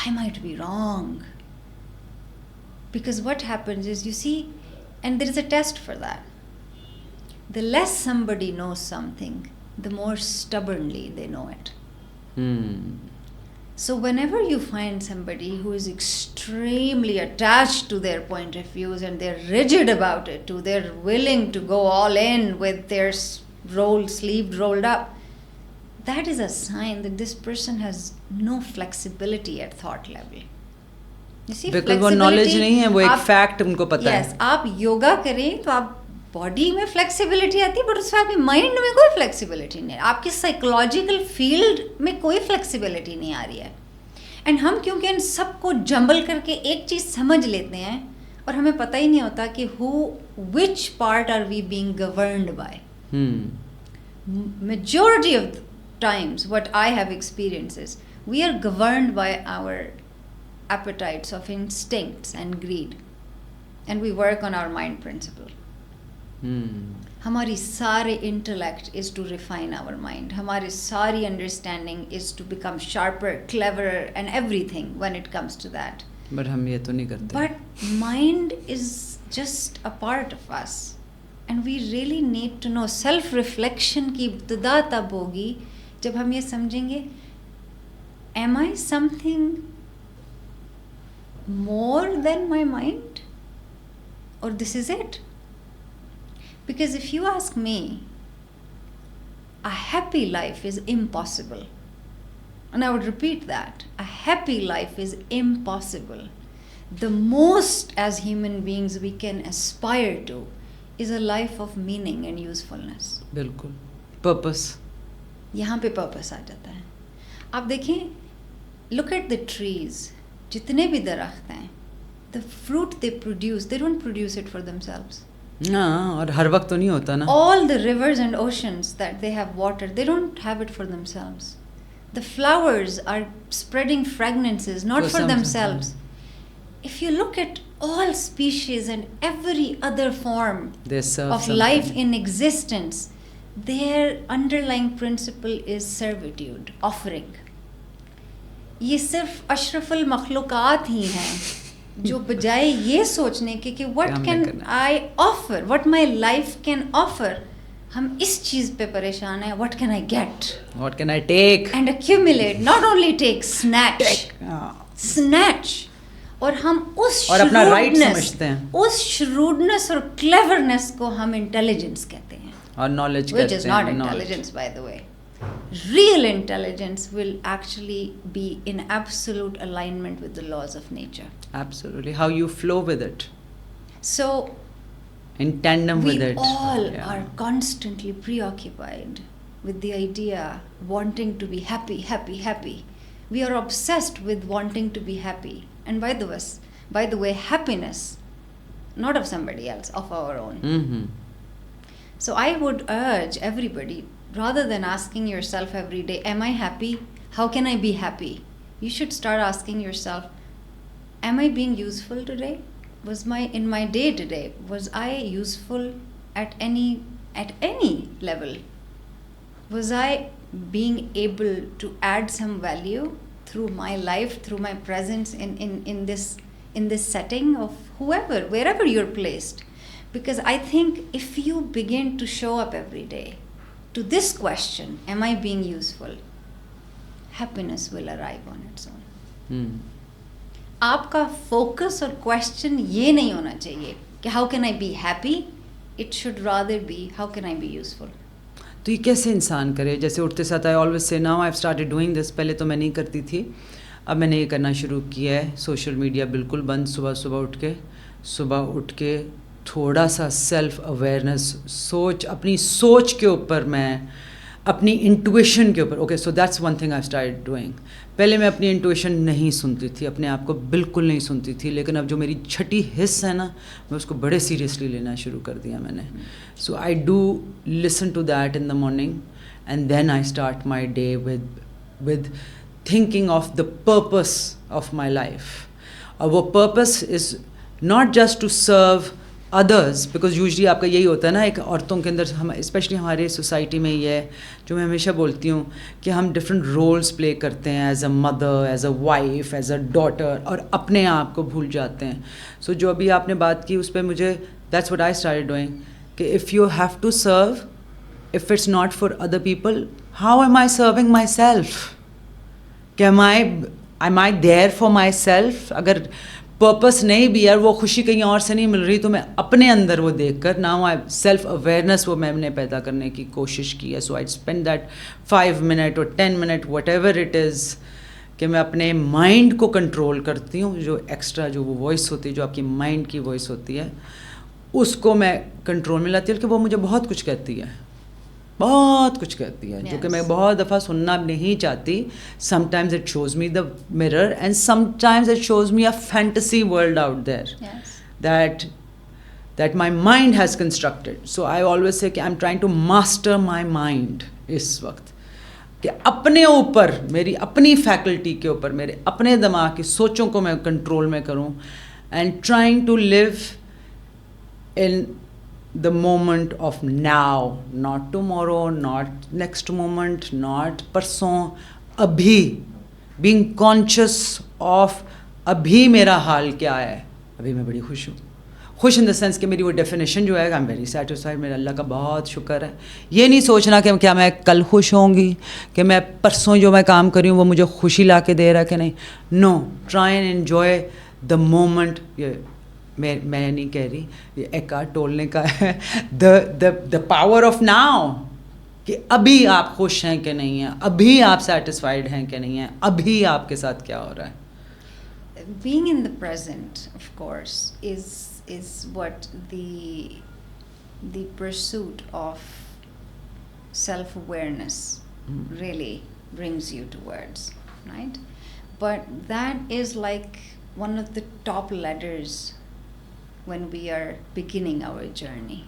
I might be wrong. Because what happens is, you see, and there is a test for that. The less somebody knows something, the more stubbornly they know it. So whenever you find somebody who is extremely attached to their point of views and they're rigid about it, they're willing to go all in with their sleeve rolled up, that is a sign that this person has no flexibility at thought level. You see,
because वो knowledge नहीं है, वो एक fact उनको पता है.
Yes, आप योगा करें तो आप बॉडी में फ्लेक्सिबिलिटी आती है, बट उसमें आपकी माइंड में कोई फ्लेक्सिबिलिटी नहीं है, आपकी साइकोलॉजिकल फील्ड में कोई फ्लेक्सिबिलिटी नहीं आ रही है. एंड हम क्योंकि इन सबको जंबल करके एक चीज़ समझ लेते हैं और हमें पता ही नहीं होता कि which part are we being governed by. Majority of times what I have experienced is we are governed by our appetites of instincts and greed, and we work on our mind principle. हमारी सारे intellect is to refine our mind. हमारी सारी understanding is to become sharper, cleverer and everything when it comes to that.
But हम ये तो नहीं करते.
But mind is just a part of us. And we really need to know. Self reflection की इब्तिदा तब होगी जब हम ये समझेंगे, am I something more than my mind, or this is it? Because if you ask me, a happy life is impossible. And I would repeat that. A happy life is impossible. The most as human beings we can aspire to is a life of meaning and usefulness.
बिल्कुल. Purpose.
यहाँ पे purpose आ जाता है. आप देखें, look at the trees. जितने भी दरख्त हैं, the fruit they produce, they don't produce it for themselves.
हाँ, और हर वक्त तो नहीं होता ना.
All the rivers and oceans that they have water, they don't have it for themselves. The flowers are spreading fragrances, not for themselves. If you look at all species and every other form of life in existence, their underlying principle is servitude, offering. ये सिर्फ अशरफुल मखलूक़ात ही हैं जो बजाय ये सोचने के कि what can I offer, what my life can offer, हम इस चीज़ पे परेशान हैं, what can I get,
what can I take
and accumulate, not only take, snatch, snatch. और हम उस shrewdness और cleverness को हम intelligence कहते हैं,
और knowledge
which is not intelligence, by the way. Real intelligence will actually be in absolute alignment with the laws of nature.
Absolutely. How you flow with it.
So
in tandem with it.
We all are constantly preoccupied with the idea wanting to be happy, happy, happy. We are obsessed with wanting to be happy. And by the way, happiness, not of somebody else, of our own.
Mm-hmm.
So I would urge everybody, rather than asking yourself every day, am I happy? How can I be happy? You should start asking yourself, am I being useful today? In my day today, was I useful at any level? Was I being able to add some value through my life, through my presence in this setting of whoever, wherever you're placed? Because I think if you begin to show up every day to this question, am I being useful? Happiness will arrive on its own. आपका focus और question ये नहीं होना चाहिए कि how can I be happy? It should rather be how can I be useful?
तो ये कैसे इंसान करे? जैसे उठते साथ आई ऑलवेज से now I have started doing this. पहले तो मैं नहीं करती थी, अब मैंने ये करना शुरू किया है. सोशल मीडिया बिल्कुल बंद. सुबह उठ के थोड़ा सा सेल्फ अवेयरनेस, अपनी सोच के ऊपर, मैं अपनी इंट्यूशन के ऊपर. Okay, so that's one thing I started doing. पहले मैं अपनी इंट्यूशन नहीं सुनती थी, अपने आप को बिल्कुल नहीं सुनती थी, लेकिन अब जो मेरी छठी हिस्स है ना, मैं उसको बड़े सीरियसली लेना शुरू कर दिया मैंने. So I do listen to that in the morning and then I start my day with thinking of the purpose of my life. और वो purpose is not just to serve others, because usually आपका यही होता है ना, एक औरतों के अंदर, हम स्पेशली हमारे सोसाइटी में ये है जो मैं हमेशा बोलती हूँ कि हम डिफरेंट रोल्स प्ले करते हैं, as a mother, as a wife, as a daughter, और अपने आप को भूल जाते हैं. सो जो अभी आपने बात की उस पर मुझे, that's what I started doing, कि if you have to serve, if it's not for other people, how am I serving myself? कि am I there for myself? अगर पर्पस नहीं भी यार, वो खुशी कहीं और से नहीं मिल रही, तो मैं अपने अंदर वो देख कर नाउ आई सेल्फ अवेयरनेस वो मैंने पैदा करने की कोशिश की है. So I spend that 5 minute और 10 minute what ever it is, कि मैं अपने माइंड को कंट्रोल करती हूँ. जो एक्स्ट्रा जो वो वॉइस होती है, जो आपकी माइंड की वॉइस होती है, उसको मैं कंट्रोल में लाती हूँ कि वो मुझे बहुत कुछ कहती है, जो कि मैं बहुत दफ़ा सुनना नहीं चाहती. Sometimes it shows me the mirror and sometimes it shows me a fantasy world out there that my mind has constructed. So I always say कि I am trying to master my mind इस वक्त, कि अपने ऊपर, मेरी अपनी faculty के ऊपर, मेरे अपने दिमाग की सोचों को मैं कंट्रोल में करूँ, and trying to live in the moment of now, not tomorrow, not next moment, not परसों, अभी, being conscious of अभी मेरा हाल क्या है. अभी मैं बड़ी खुश हूँ, खुश इन द सेंस कि मेरी वो डेफिनेशन जो है, आई एम वेरी सेटिस्फाइड, मेरे अल्लाह का बहुत शुक्र है. ये नहीं सोचना कि क्या मैं कल खुश होंगी, कि मैं परसों जो मैं काम करी हूँ वो मुझे खुशी ला के दे रहा है कि नहीं. No, try and enjoy the moment. ये मैं नहीं कह रही, ये एकार्ट टोल का है, द पावर ऑफ नाउ, कि अभी आप खुश हैं कि नहीं हैं, अभी आप सेटिस्फाइड हैं कि नहीं हैं, अभी आपके साथ क्या हो रहा है.
Being in the present, of course, is what the pursuit of self-awareness really brings you towards, right? But that is like one of the top ladders when we are beginning our journey.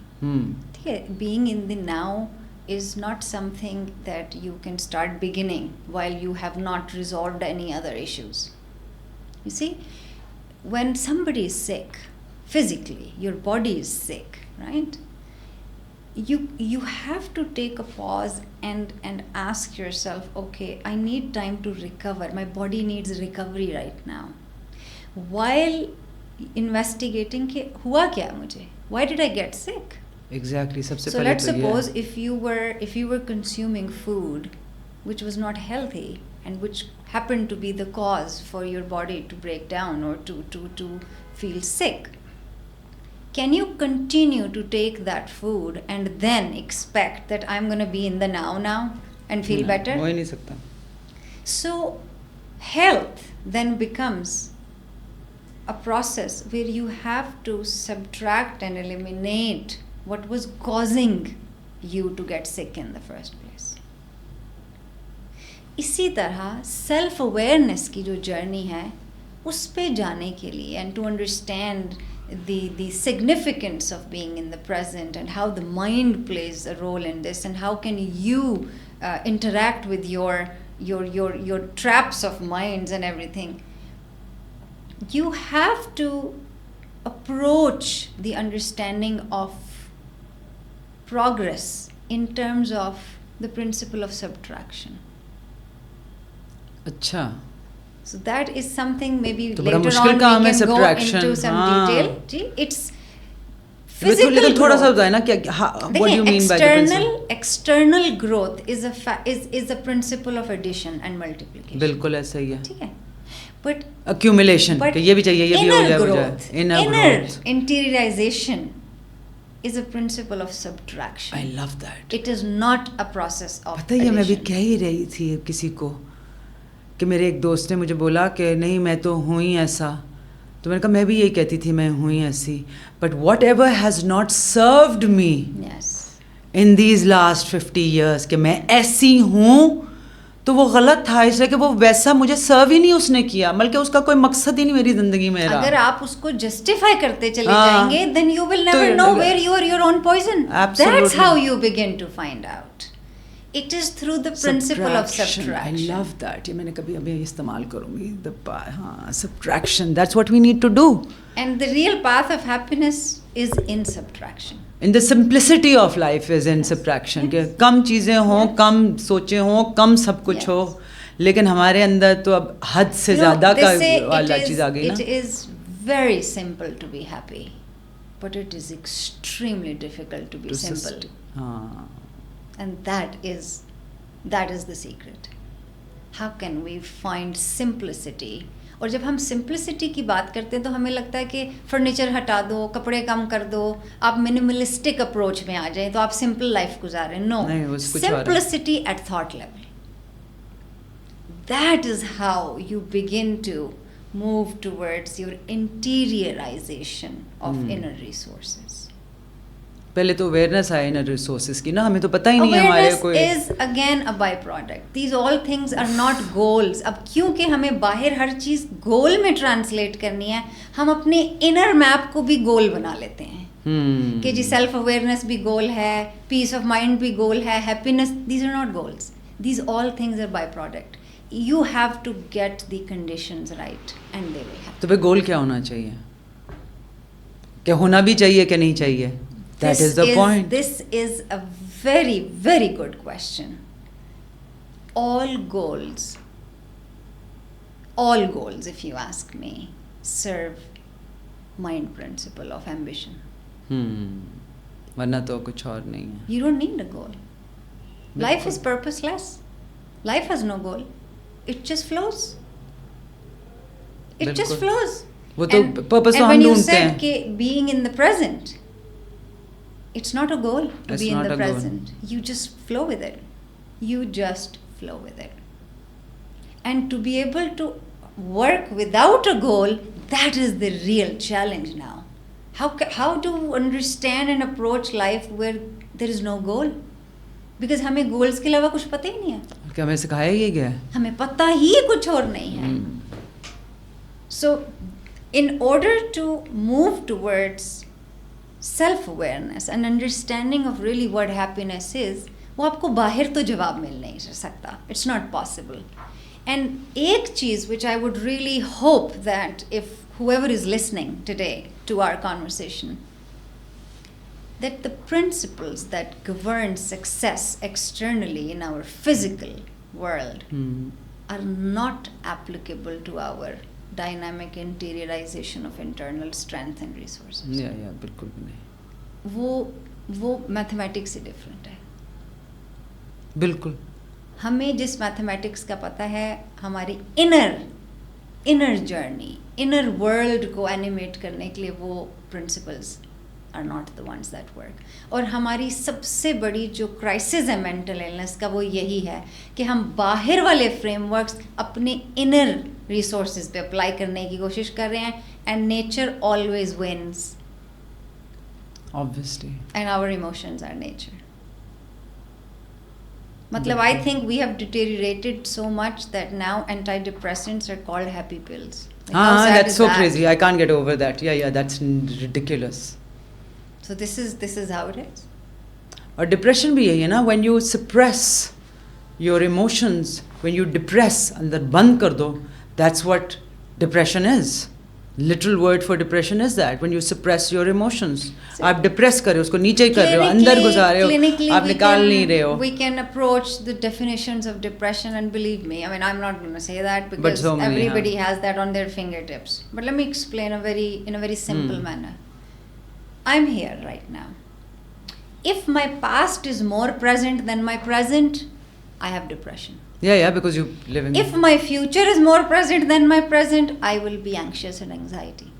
Being in the now is not something that you can start beginning while you have not resolved any other issues. You see, when somebody is sick, physically, your body is sick, right? You have to take a pause and ask yourself, okay, I need time to recover. My body needs recovery right now. While investigating कि हुआ क्या मुझे? Why did I get sick?
Exactly. सबसे
So
पहले
let's
तो ये है.
suppose if you were consuming food which was not healthy and which happened to be the cause for your body to break down or to feel sick, can you continue to take that food and then expect that I'm going to be in the now and feel better?
हो ही नहीं सकता.
So health then becomes a process where you have to subtract and eliminate what was causing you to get sick in the first place. इसी तरह self awareness की जो journey है उस पे जाने के लिए and to understand the significance of being in the present and how the mind plays a role in this and how can you interact with your traps of minds and everything, you have to approach the understanding of progress in terms of the principle of subtraction.
अच्छा.
So that is something maybe
तो बड़ा
later
मुश्किल
on
काम
we
है
can go
subtraction.
into some
हाँ.
detail. Ji, it's physical
लेकिन थोड़ा सा
growth.
बताए ना क्या what do you mean by the principle?
External growth is a principle of addition and multiplication.
बिल्कुल ऐसा ही है.
ठीक है. But
accumulation कि ये भी चाहिए, ये भी हो जाए, हो जाए. Inner growth.
interiorization is a principle of subtraction.
I love that.
It is not a process of
पता है, मैं भी
addition.
कह ही रही थी किसी को कि मेरे एक दोस्त ने मुझे बोला कि नहीं मैं तो हूँ ही ऐसा, तो मैंने कहा मैं भी यही कहती थी मैं हूँ ही ऐसी, but what ever has not served me in these last 50 years कि मैं ऐसी हूँ, तो वो गलत था, इसलिए कि वो वैसा मुझे सर्व ही नहीं उसने किया, बल्कि उसका कोई मकसद ही नहीं मेरी जिंदगी में रहा.
अगर आप उसको जस्टिफाई करते चले जाएंगे, then you will never know where you are your own poison.
Absolutely.
That's how you begin to find out. It is through the principle of subtraction.
I love that. ये मैंने कभी अभी इस्तेमाल करूँगी. हाँ, subtraction. That's what we need to do.
And the real path of happiness is in subtraction.
In the simplicity of life is in subtraction. कि कम चीज़ें हों, कम सोचें हों, कम सब कुछ हो, लेकिन हमारे अंदर तो अब हद से ज़्यादा का वाला चीज़ आ गई ना.
It is very simple to be happy, but it is extremely difficult to be simple.
हाँ.
And that is the secret. How can we find simplicity? और जब हम simplicity की बात करते हैं तो हमें लगता है कि फर्नीचर हटा दो, कपड़े कम कर दो, आप मिनिमलिस्टिक अप्रोच में आ जाएं तो आप सिंपल लाइफ गुजारें. No, simplicity at thought level. That is how you begin to move towards your interiorization of inner resources.
पहले तो अवेयरनेस आए इन रिसोर्सेज की ना, हमें तो पता ही नहीं है हमारे कोई.
Awareness is again a byproduct. These all things are not goals. अब क्योंकि हमें बाहर हर चीज़ गोल में ट्रांसलेट करनी है, हम अपने इनर मैप को भी गोल बना लेते हैं. कि जी सेल्फ अवेयरनेस भी गोल है, पीस ऑफ माइंड भी गोल है, happiness, these are not goals. These all things are byproduct. You have to get the conditions right and they will happen.
तो फिर गोल क्या होना चाहिए? क्या होना भी चाहिए कि नहीं चाहिए? That is the point.
This is a very, very good question. All goals, if you ask me, serve mind principle of ambition.
वरना तो कुछ और नहीं है.
You don't need a goal. Life is purposeless. Life has no goal. It just flows. It just flows.
वो तो purpose तो हम ढूंढते हैं.
And when you said कि being in the present, It's not a goal to
It's
be in
not
the
a goal.
present. You just flow with it. You just flow with it. And to be able to work without a goal, that is the real challenge now. How to understand and approach life where there is no goal? Because हमें goals के अलावा कुछ पता ही नहीं है.
क्या हमें सिखाया ही गया है?
हमें पता ही कुछ और नहीं है. So, in order to move towards self-awareness and understanding of really what happiness is, वो आपको बाहर तो जवाब मिल नहीं सकता. It's not possible. And एक चीज़ which I would really hope that if whoever is listening today to our conversation, that the principles that govern success externally in our physical world are not applicable to our dynamic interiorization of internal strength and resources.
या बिल्कुल भी नहीं.
वो mathematics से different है.
बिल्कुल.
हमें जिस मैथमेटिक्स का पता है, हमारी इनर जर्नी, इनर वर्ल्ड को एनिमेट करने के लिए वो principles are not the ones that work. और हमारी सबसे बड़ी जो क्राइसिस है मेंटल इलनेस का, वो यही है कि हम बाहर वाले फ्रेमवर्क्स अपने इनर रिसोर्सेज पे अप्लाई करने की कोशिश कर रहे हैं, and nature always wins.
Obviously.
And our emotions are nature. मतलब I think we have deteriorated so much that now antidepressants are called happy pills. Like, how sad
that's
is
so
that?
crazy. I can't get over that. Yeah, that's ridiculous.
So this is how it is.
और depression भी यही है ना. when you suppress your emotions, when you depress, अंदर बंद कर दो, that's what depression is. Literal word for depression is that when you suppress your emotions. आप डिप्रेस कर रहे हो, उसको नीचे ही कर रहे हो, अंदर घुसा रहे हो, आप निकाल नहीं रहे हो.
We can approach the definitions of depression, and believe me, I mean, I'm not going to say that because
so many,
everybody has that on their fingertips. But let me explain in a very simple manner. I'm here right now. If my past is more present than my present, I have depression.
Yeah, because you living.
If my future is more present than my present, I will be anxious and anxiety.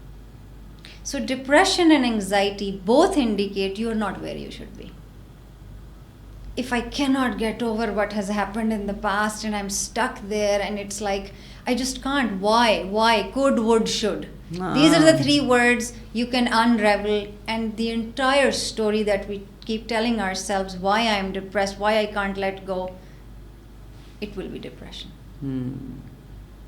So depression and anxiety both indicate you are not where you should be. If I cannot get over what has happened in the past and I'm stuck there and it's like, I just can't. Why? Could, would, should. These are the three words you can unravel, and the entire story that we keep telling ourselves, why I am depressed, why I can't let go, it will be depression.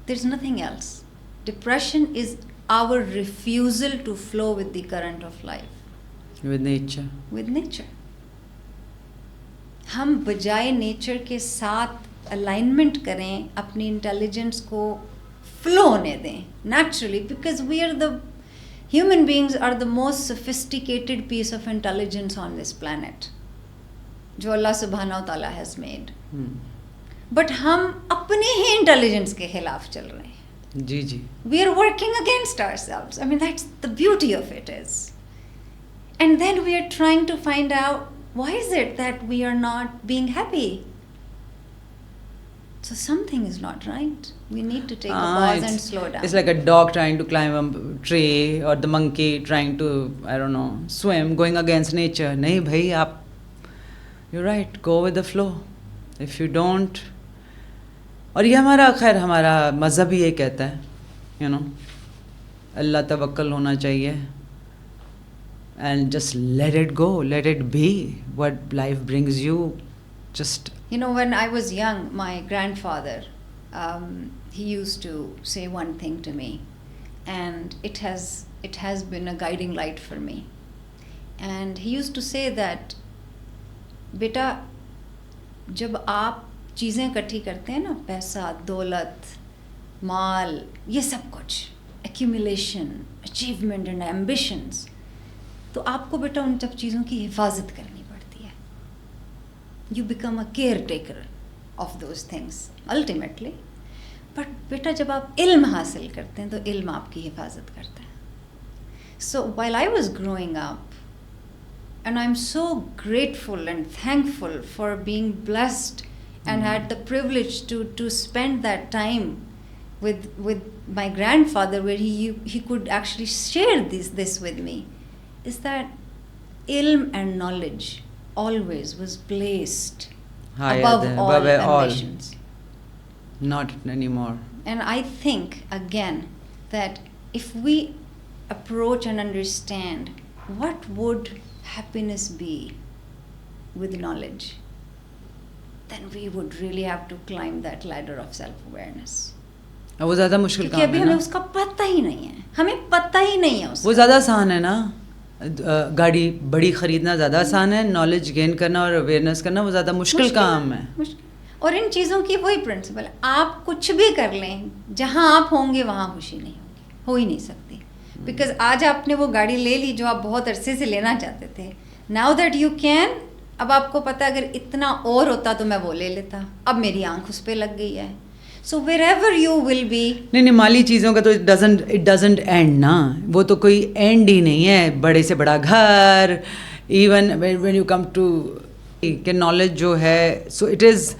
There's nothing else. Depression is our refusal to flow with the current of life.
With nature.
With nature. हम बजाय nature के साथ alignment करें, अपनी intelligence को flow होने दें naturally, because we are the human beings are the most sophisticated piece of intelligence on this planet जो अल्लाह सुब्हानहू तआला has made. बट हम अपने ही इंटेलिजेंस के खिलाफ चल रहे हैं.
जी.
We are working against ourselves. I mean, that's the beauty of it is. And then we are trying to find out, why is it that we are not being happy? So something is not right. We need to take a pause and slow down.
It's like a dog trying to climb a tree, or the monkey trying to, I don't know, swim, going against nature. नहीं भाई, आप, you're right, go with the flow. If you don't, और ये हमारा मज़हब ही ये कहता है, you know, अल्लाह तवक्कल होना चाहिए, and just let it go, let it be. What life brings you, just.
You know, when I was young, my grandfather, he used to say one thing to me, and it has been a guiding light for me. And he used to say that, बेटा, जब आप चीज़ें इकट्ठी करते हैं ना, पैसा, दौलत, माल, ये सब कुछ, accumulation, achievement and ambitions, तो आपको बेटा उन सब चीज़ों की हिफाजत करनी पड़ती है. You become a caretaker of those things ultimately. But बेटा जब आप इल्म हासिल करते हैं तो इल्म आपकी हिफाजत करता है. So while I was growing up, and I'm so grateful and thankful for being blessed and had the privilege to spend that time with my grandfather, where he could actually share this with me, is that ilm and knowledge always was placed
Higher
above
than-
all
above all.
ambitions.
Not anymore.
And I think, again, that if we approach and understand what would happiness be with knowledge, then we would really have to climb that ladder of self-awareness.
और वो ज़्यादा मुश्किल
क्योंकि
काम
अभी
है
हमें
ना.
उसका पता ही नहीं है, हमें पता ही नहीं है उसका.
वो ज़्यादा आसान है ना. गाड़ी बड़ी ख़रीदना ज़्यादा आसान है. नॉलेज गेन करना और अवेयरनेस करना वो ज़्यादा मुश्किल काम है.
और इन चीज़ों की वही प्रिंसिपल है, आप कुछ भी कर लें, जहाँ आप होंगे वहाँ खुशी नहीं होगी, हो ही नहीं सकती. बिकॉज आज आपने वो गाड़ी ले ली जो आप बहुत अरसे से लेना चाहते थे. नाउ दैट यू कैन, अब आपको पता है अगर इतना और होता तो मैं वो ले लेता, अब मेरी आंख उस पर लग गई है. सो wherever you will be,
नहीं माली चीज़ों का तो इट डजंट एंड ना. वो तो कोई एंड ही नहीं है. बड़े से बड़ा घर, even when you come to के नॉलेज जो है, सो इट इज़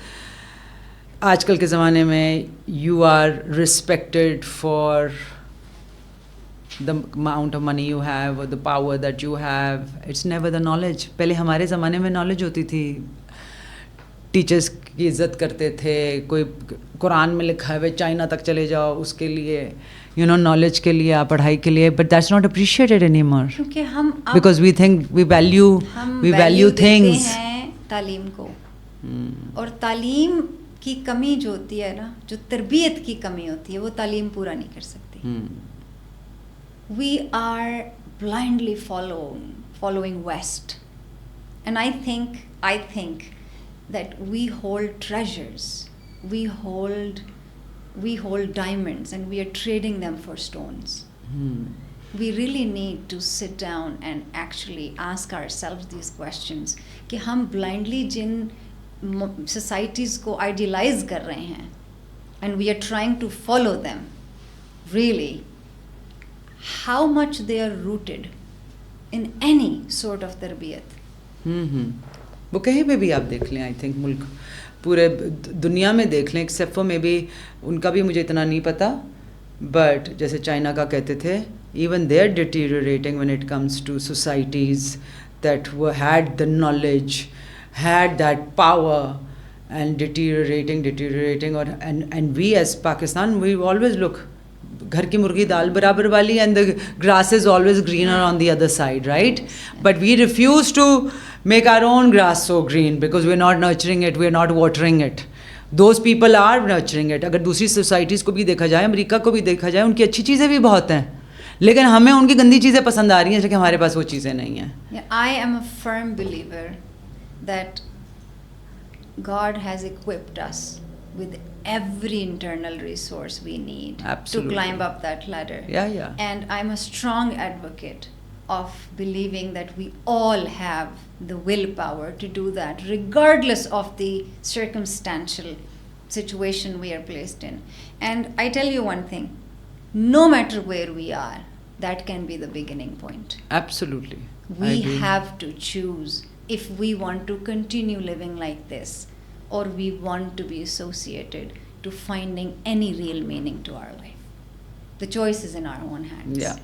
आजकल के ज़माने में you are respected for the amount of money you have or the power that you have. It's never the knowledge. पहले हमारे ज़माने में knowledge होती थी. टीचर्स की इज़्ज़त करते थे. कोई कुरान में लिखा है वे चाइना तक चले जाओ उसके लिए, यू नो, नॉलेज के लिए, पढ़ाई के लिए. But that's not appreciated anymore.
क्योंकि हम
because we think we value things.
तालीम को, और तालीम की कमी जो होती है ना, जो तरबियत की कमी होती है, वो तालीम पूरा नहीं कर सकती. We are blindly following West, and I think that we hold treasures, we hold diamonds, and we are trading them for stones. We really need to sit down and actually ask ourselves these questions कि हम blindly जिन societies को idealize कर रहे हैं, and we are trying to follow them, really how much they are rooted in any sort of tarbiyat.
वो कहीं पे भी आप देख लें, आई थिंक मुल्क पूरे दुनिया में देख लें, एक्सेप्ट फॉर मे बी उनका भी मुझे इतना नहीं पता, बट जैसे चाइना का कहते थे, even they are deteriorating when it comes to societies that had the knowledge, had that power and deteriorating. और and we as Pakistan, we always look घर की मुर्गी दाल बराबर वाली, and the grass is always greener on the other side, right? But we refuse to make our own grass so green because we're not nurturing it, we're not watering it. Those people are nurturing it. अगर दूसरी societies को भी देखा जाए, America को भी देखा जाए, उनकी अच्छी चीज़ें भी बहुत हैं, लेकिन हमें उनकी गंदी चीज़ें पसंद आ रही हैं, लेकिन हमारे पास वो चीज़ें नहीं हैं.
I am a firm believer that God has equipped us with every internal resource we need.
Absolutely.
To climb up that ladder.
Yeah.
And I'm a strong advocate of believing that we all have the willpower to do that, regardless of the circumstantial situation we are placed in. And I tell you one thing, no matter where we are, that can be the beginning point.
Absolutely.
We have to choose if we want to continue living like this, or we want to be associated to finding any real meaning to our life. The choice is in our own hands.
Yeah.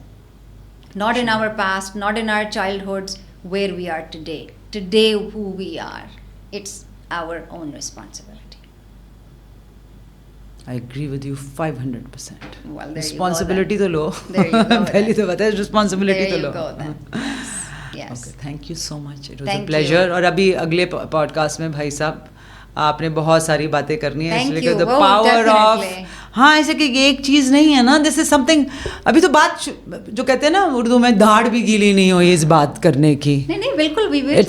Not in our past, not in our childhoods, where we are today. Today, who we are. It's our own responsibility.
I agree with you 500%.
Well, there
Responsibility
you
तो लो.
There you go.
पहली तो बताए responsibility
There
तो
you
low.
go then. Yes.
Okay, thank you so much. It was
Thank
a pleasure.
you.
और अभी अगले podcast में भाई साहब आपने बहुत सारी बातें करनी है.
Thank
इसलिए
you.
the
Oh,
power
definitely.
of, हाँ, ऐसे कि एक चीज़ नहीं है ना. This is something. अभी तो बात जो कहते हैं ना उर्दू में, दाढ़ भी गीली नहीं हुई इस बात करने की.
नहीं बिल्कुल we will.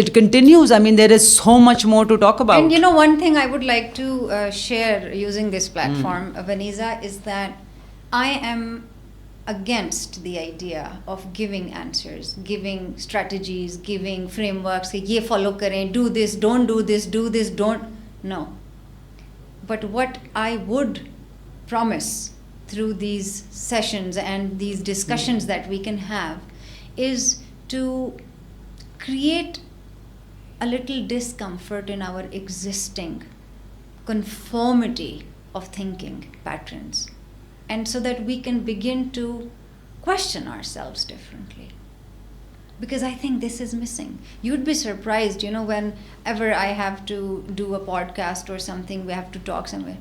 It continues. I mean, there is so much more to talk about.
And you know, one thing I would like to share using this platform, Vaneeza, is that I am against the idea of giving answers, giving strategies, giving frameworks. ये follow करें, do this, do this, don't. No. But what I would promise through these sessions and these discussions that we can have is to create a little discomfort in our existing conformity of thinking patterns, and so that we can begin to question ourselves differently. because I think this is missing. You'd be surprised, you know, whenever I have to do a podcast or something, we have to talk somewhere.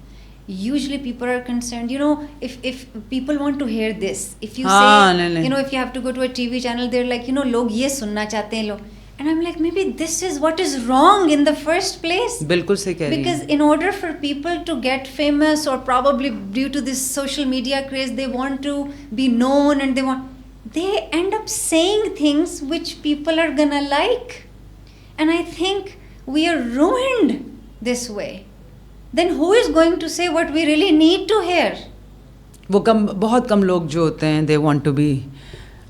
Usually people are concerned, you know, if people want to hear this, if you say, you know, if you have to go to a TV channel, they're like, you know, log ye sunna chahte hain log. And I'm like, maybe this is what is wrong in the first place.
बिल्कुल सही कह रही हैं.
Because in order for people to get famous, or probably due to this social media craze, they want to be known, and they end up saying things which people are gonna like. And I think we are ruined this way. Then who is going to say what we really need to hear?
वो बहुत कम लोग जो होते हैं, they want to be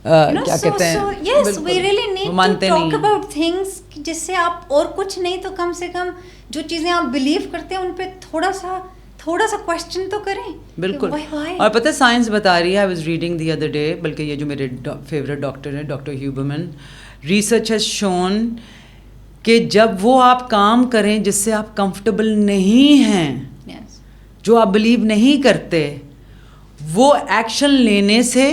क्या कहते हैं.
So yes, we really need to talk about things जिससे आप, और कुछ नहीं तो कम से कम जो चीज़ें आप बिलीव करते हैं उन पे थोड़ा सा क्वेश्चन तो करें.
बिल्कुल. और पता है साइंस बता रही है, I was reading the other day, बल्कि ये जो मेरे फेवरेट डॉक्टर हैं, doctor Huberman, research has shown कि जब वो आप काम करें जिससे आप कंफर्टेबल नहीं हैं, जो आप बिलीव नहीं करते, वो एक्शन लेने से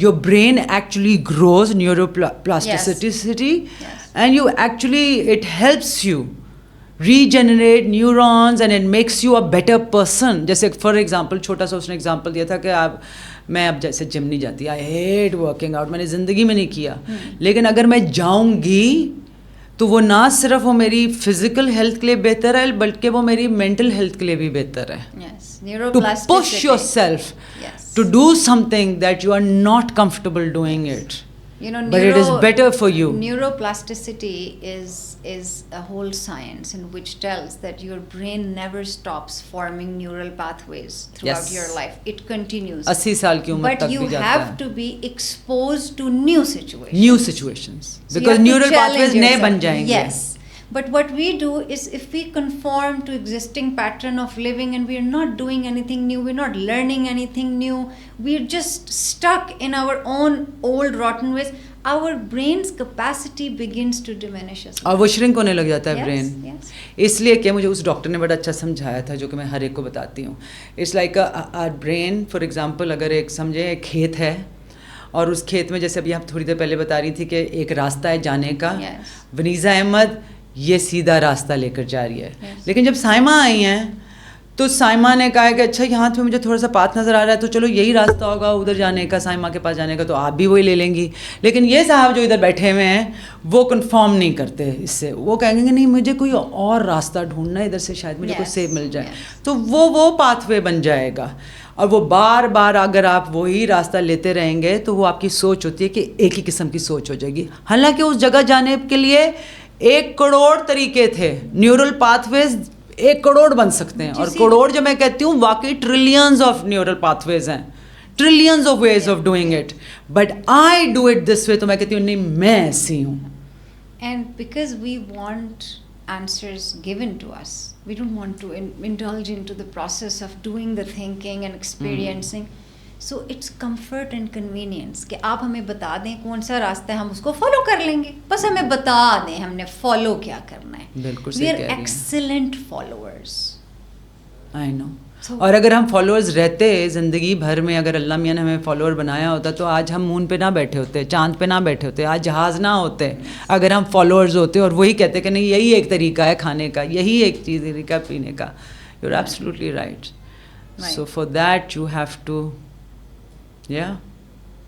your brain actually grows neuroplasticity, and you actually, it helps you regenerate neurons and it makes you a better person. जैसे फॉर एग्जाम्पल, छोटा सा उसने एग्जाम्पल दिया था कि मैं अब जैसे जिम नहीं जाती, आई हेट वर्किंग आउट, मैंने ज़िंदगी में नहीं किया, लेकिन अगर मैं जाऊंगी तो वो ना सिर्फ वो मेरी फिजिकल हेल्थ के लिए बेहतर है, बल्कि वो मेरी मेंटल हेल्थ के लिए भी बेहतर है. To push yourself to do something that you are not comfortable doing it,
you know,
but it is better for you.
Neuroplasticity is a whole science in which tells that your brain never stops forming neural pathways throughout your life. It continues.
80 साल की उम्र तक भी जाता है. But
you have to be exposed to new situations.
So because neural pathways नए बन जाएंगे.
Yes. But what we do is, if we conform to existing pattern of living and we are not doing anything new, we're not learning anything new, we're just stuck in our own old rotten ways, our brain's capacity begins to diminish as well.
और वो shrink होने लग जाता है brain.
Yes.
इसलिए कि मुझे उस डॉक्टर ने बड़ा अच्छा समझाया था, जो कि मैं हर एक को बताती हूँ. It's like our brain, for example, अगर एक समझे एक खेत है, और उस खेत में जैसे अभी आप थोड़ी देर पहले बता रही थी कि एक रास्ता है जाने का. वनीज़ा अहमद ये सीधा रास्ता लेकर जा रही है. लेकिन जब साइमा आई हैं तो साइमा ने कहा कि अच्छा यहाँ तो मुझे थोड़ा सा पाथ नज़र आ रहा है, तो चलो यही रास्ता होगा उधर जाने का, साइमा के पास जाने का, तो आप भी वही ले लेंगी. लेकिन ये साहब जो इधर बैठे हुए हैं वो कंफर्म नहीं करते इससे, वो कहेंगे नहीं मुझे कोई और रास्ता ढूंढना है, इधर से शायद मुझे कोई सेव मिल जाए. तो वो पाथवे बन जाएगा. और वो बार बार अगर आप वही रास्ता लेते रहेंगे तो वो आपकी सोच होती है कि एक ही किस्म की सोच हो जाएगी. हालांकि उस जगह जाने के लिए 1 करोड़ तरीके थे, न्यूरल पाथवेज 1 करोड़ बन सकते हैं. और करोड़ जब मैं कहती हूँ, वाकई ट्रिलियंस ऑफ न्यूरल पाथवेज हैं, trillions of ways of doing it, but I do it this way. तो मैं कहती हूँ नहीं, मैं ऐसी हूँ.
And because we want answers given to us, we don't want to indulge into the process of doing the thinking and experiencing. So it's comfort and convenience कि आप हमें बता दें कौन सा रास्ता है, हम उसको फॉलो कर लेंगे, बस हमें बता दें हमने फॉलो क्या करना है.
बिल्कुल
we are excellent followers.
I know. और अगर हम फॉलोअर्स रहते ज़िंदगी भर में, अगर अल्लाह मियाँ ने हमें फॉलोअर बनाया होता तो आज हम मून पे ना बैठे होते, चांद पे ना बैठे होते, आज जहाज़ ना होते. अगर हम फॉलोअर्स होते और वही कहते कि नहीं यही एक तरीका है खाने का, यही एक चीज़ तरीका पीने का. You are absolutely right. So for that you have to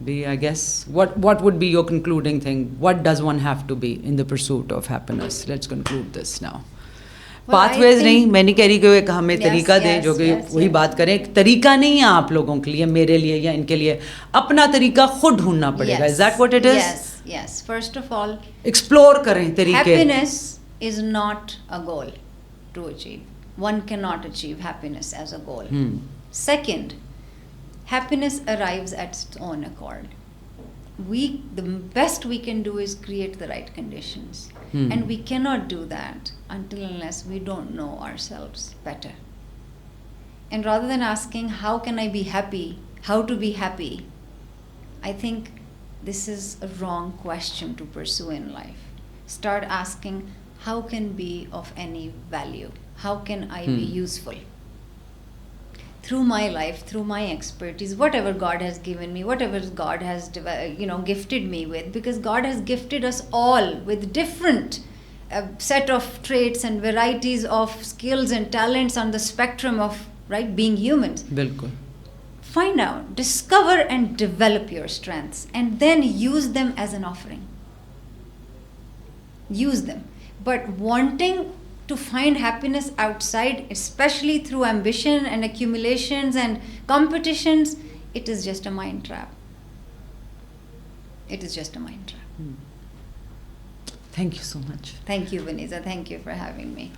be, I guess, what would be your concluding thing? What does one have to be in the pursuit of happiness? Let's conclude this now. Pathways नहीं, मैं नहीं कह रही कि हमें तरीका दें, जो कि वही बात करें. तरीका नहीं है आप लोगों के लिए, मेरे लिए या इनके लिए, अपना तरीका खुद ढूंढना पड़ेगा. Is that what it is?
Yes. First of all,
explore करें तरीके.
Happiness is not a goal to achieve. One cannot achieve happiness as a goal. Second, happiness arrives at its own accord. The best we can do is create the right conditions. And we cannot do that until unless we don't know ourselves better. And rather than asking, how can I be happy? How to be happy? I think this is a wrong question to pursue in life. Start asking, how can be of any value? How can I be useful? through my life, through my expertise, whatever God has given me, whatever God has gifted me with, because God has gifted us all with different set of traits and varieties of skills and talents on the spectrum of being humans.
बिल्कुल.
Find out, discover and develop your strengths, and then use them as an offering. Use them. But wanting to find happiness outside, especially through ambition and accumulations and competitions, it is just a mind trap. It is just a mind trap.
Thank you so much.
Thank you, Vaneeza. Thank you for having me.